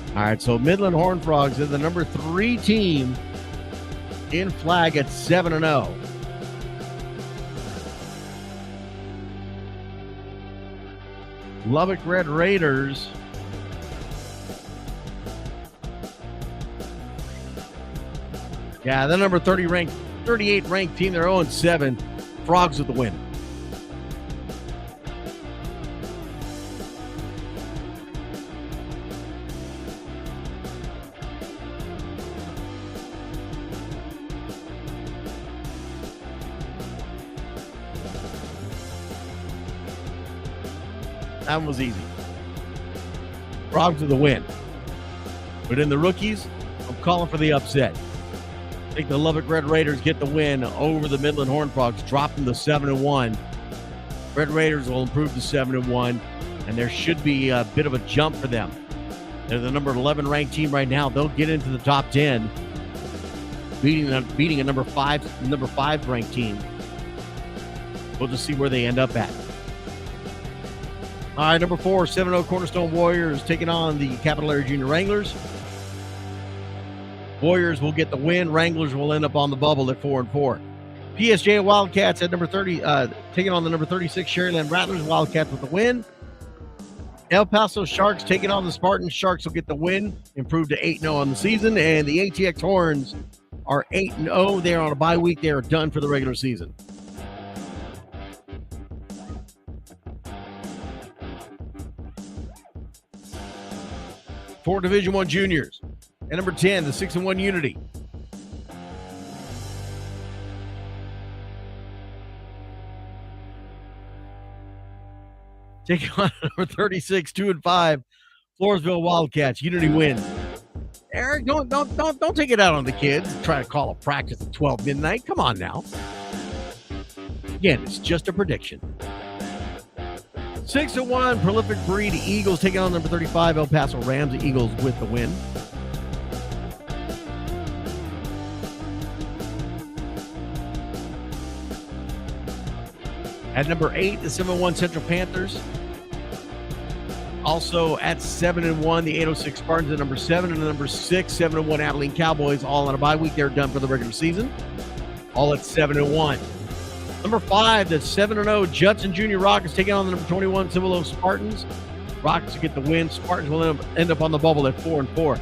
All right, so Midland Horned Frogs is the number 3 team in flag at 7-0. Lubbock Red Raiders the number 38 ranked team. They're 0-7. Frogs with the win. That one was easy. Frogs with the win. But in the rookies, I'm calling for the upset. I think the Lubbock Red Raiders get the win over the Midland Horned Frogs, dropping to 7-1. Red Raiders will improve to 7-1, and there should be a bit of a jump for them. They're the number 11 ranked team right now. They'll get into the top 10, beating a number five ranked team. We'll just see where they end up at. All right, number 4, 7-0 Cornerstone Warriors taking on the Capital Area Junior Wranglers. Warriors will get the win. Wranglers will end up on the bubble at 4-4. PSJ Wildcats at number 30, taking on the number 36 Sharyland Rattlers. Wildcats with the win. El Paso Sharks taking on the Spartans. Sharks will get the win, improve to 8-0 on the season. And the ATX Horns are 8-0. They're on a bye week. They are done for the regular season. For Division I juniors. At number 10, the 6-1 Unity. Taking on number 36, 2-5, Floresville Wildcats. Unity wins. Eric, don't take it out on the kids. Try to call a practice at 12 midnight. Come on now. Again, it's just a prediction. 6-1, Prolific Breed Eagles taking on number 35, El Paso Rams. The Eagles with the win. At number 8, the 7-1 Central Panthers. Also at 7-1, the 806 Spartans at number 7. And number 6, 7-1 Abilene Cowboys, all on a bye week. They're done for the regular season. All at 7-1. Number 5, the 7-0 Judson Junior Rockets taking on the number 21 Cibolo Spartans. Rockets will get the win. Spartans will end up on the bubble at 4-4.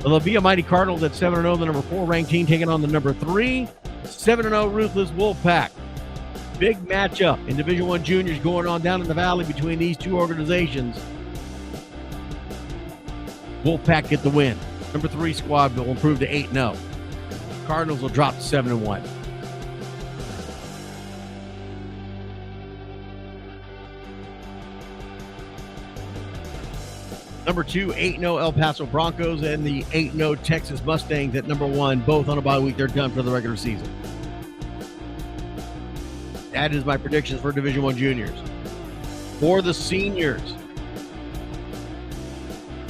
The La Villa Mighty Cardinals at 7-0, the number 4 ranked team taking on the number 3, 7-0 Ruthless Wolfpack. Big matchup in Division I juniors going on down in the valley between these two organizations. Wolfpack get the win. Number 3 squad will improve to 8-0. Cardinals will drop to 7-1. Number 2, 8-0 El Paso Broncos and the 8-0 Texas Mustangs at number 1, both on a bye week. They're done for the regular season. That is my predictions for Division I juniors. For the seniors,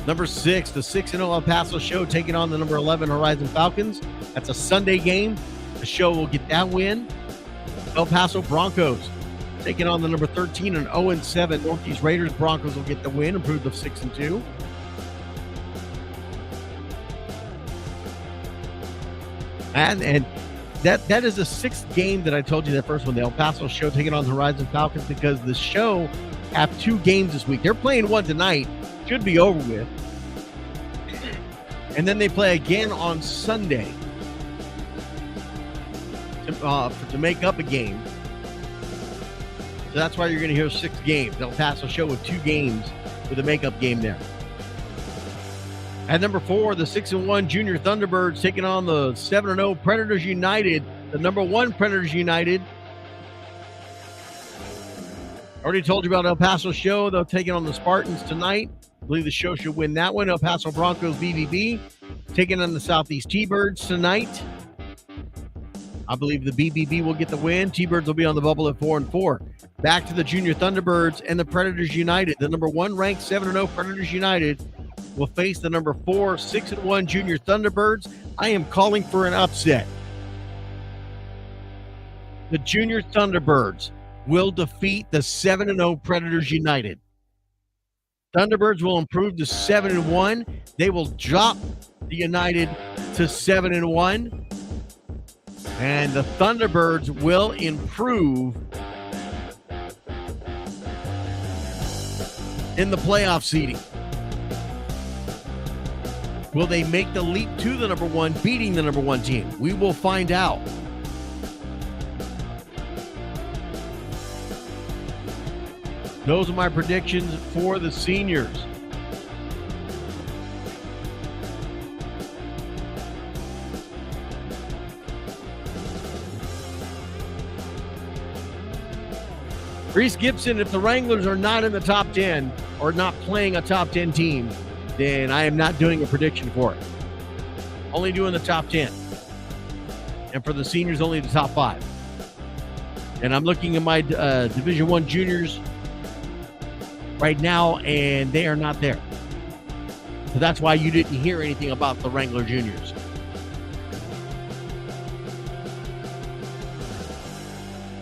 number 6, the 6-0 El Paso Show taking on the number 11 Horizon Falcons. That's a Sunday game. The Show will get that win. El Paso Broncos taking on the number 13 and 0-7 Northeast Raiders. Broncos will get the win, improved to 6-2. And that is the 6th game that I told you, that first one, the El Paso Show taking on the Horizon Falcons, because the Show have 2 games this week. They're playing one tonight, should be over with. And then they play again on Sunday to make up a game. So that's why you're going to hear 6 games. El Paso Show with 2 games with a makeup game there. At number 4, the 6-1 Junior Thunderbirds taking on the 7-0 Predators United, the number 1 Predators United. Already told you about El Paso Show. They'll take it on the Spartans tonight. I believe the Show should win that one. El Paso Broncos BBB taking on the Southeast T-Birds tonight. I believe the BBB will get the win. T-Birds will be on the bubble at 4-4. Back to the Junior Thunderbirds and the Predators United. The number 1 ranked 7-0 Predators United will face the number 4, 6-1 Junior Thunderbirds. I am calling for an upset. The Junior Thunderbirds will defeat the 7-0 Predators United. Thunderbirds will improve to 7-1. They will drop the United to 7-1. And the Thunderbirds will improve in the playoff seeding. Will they make the leap to the number 1, beating the number 1 team? We will find out. Those are my predictions for the seniors. Reese Gibson, if the Wranglers are not in the top 10, or not playing a top 10 team, then I am not doing a prediction for it. Only doing the top 10. And for the seniors, only the top 5. And I'm looking at my Division I juniors right now, and they are not there. So that's why you didn't hear anything about the Wrangler juniors.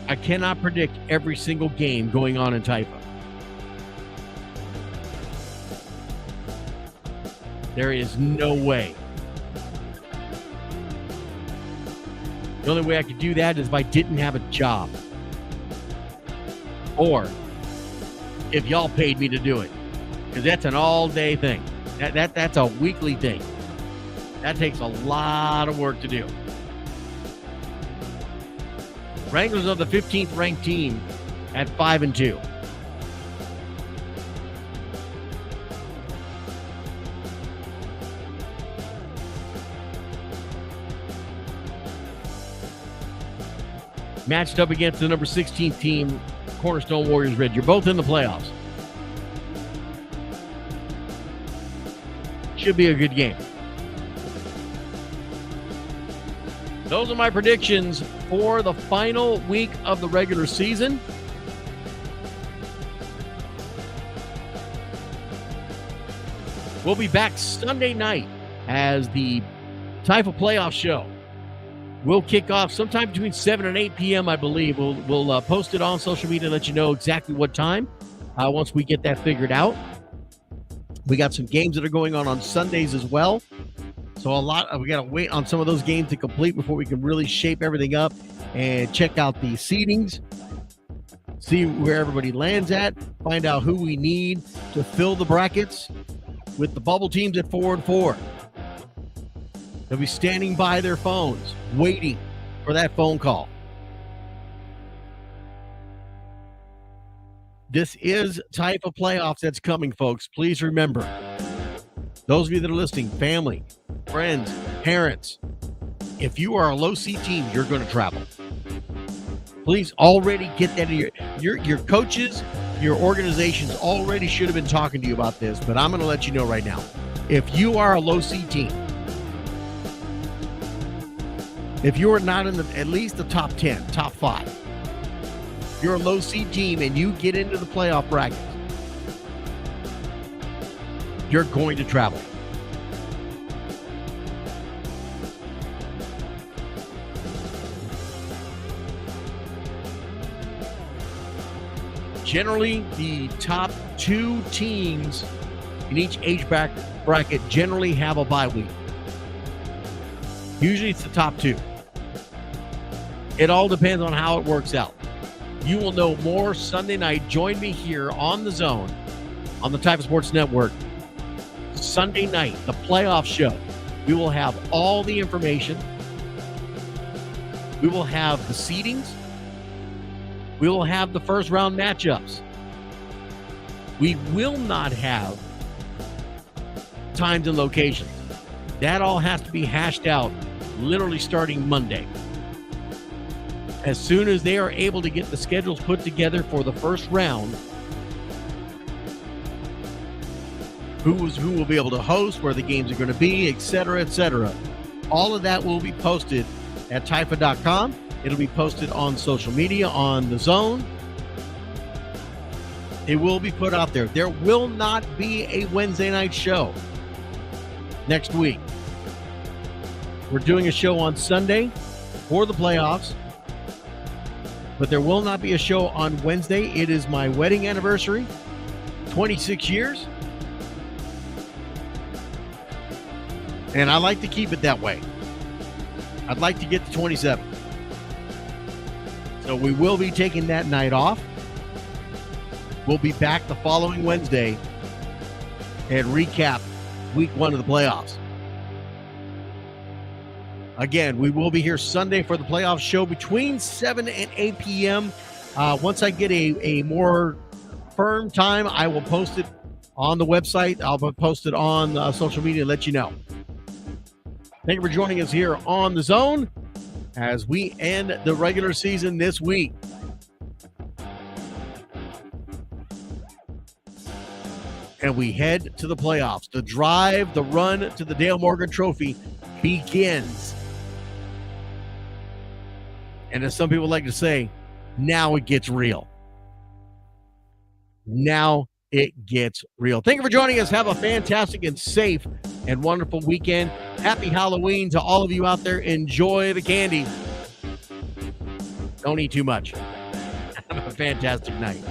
I cannot predict every single game going on in Taifa. There is no way. The only way I could do that is if I didn't have a job. Or if y'all paid me to do it. Because that's an all-day thing. That's a weekly thing. That takes a lot of work to do. Wranglers are the 15th ranked team at 5-2. Matched up against the number 16 team, Cornerstone Warriors Red. You're both in the playoffs. Should be a good game. Those are my predictions for the final week of the regular season. We'll be back Sunday night as the Taifa playoff show. We'll kick off sometime between 7 and 8 p.m., I believe. We'll post it on social media and let you know exactly what time once we get that figured out. We got some games that are going on Sundays as well. So we got to wait on some of those games to complete before we can really shape everything up and check out the seedings, see where everybody lands at, find out who we need to fill the brackets with the bubble teams at 4-4. They'll be standing by their phones, waiting for that phone call. This is type of playoffs that's coming, folks. Please remember, those of you that are listening, family, friends, parents, if you are a low C team, you're going to travel. Please already get that in your coaches, your organizations already should have been talking to you about this, but I'm going to let you know right now. If you are a low C team, if you're not in at least the top 10, top 5, you're a low seed team and you get into the playoff bracket, you're going to travel. Generally, the top 2 teams in each age bracket generally have a bye week. Usually it's the top 2. It all depends on how it works out. You will know more Sunday night. Join me here on The Zone on the Taifa Sports Network. Sunday night, the playoff show. We will have all the information. We will have the seedings. We will have the first round matchups. We will not have times and locations. That all has to be hashed out literally starting Monday. As soon as they are able to get the schedules put together for the first round, who will be able to host, where the games are going to be, etc., etc. All of that will be posted at Taifa.com. It'll be posted on social media, on The Zone. It will be put out there. There will not be a Wednesday night show next week. We're doing a show on Sunday for the playoffs, but there will not be a show on Wednesday. It is my wedding anniversary, 26 years. And I like to keep it that way. I'd like to get to 27. So we will be taking that night off. We'll be back the following Wednesday and recap week 1 of the playoffs. Again, we will be here Sunday for the playoff show between 7 and 8 p.m. Once I get a more firm time, I will post it on the website. I'll post it on social media and let you know. Thank you for joining us here on The Zone as we end the regular season this week. and we head to the playoffs. The drive, the run to the Dale Morgan Trophy begins. And as some people like to say, now it gets real. Now it gets real. Thank you for joining us. Have a fantastic and safe and wonderful weekend. Happy Halloween to all of you out there. Enjoy the candy. Don't eat too much. Have a fantastic night.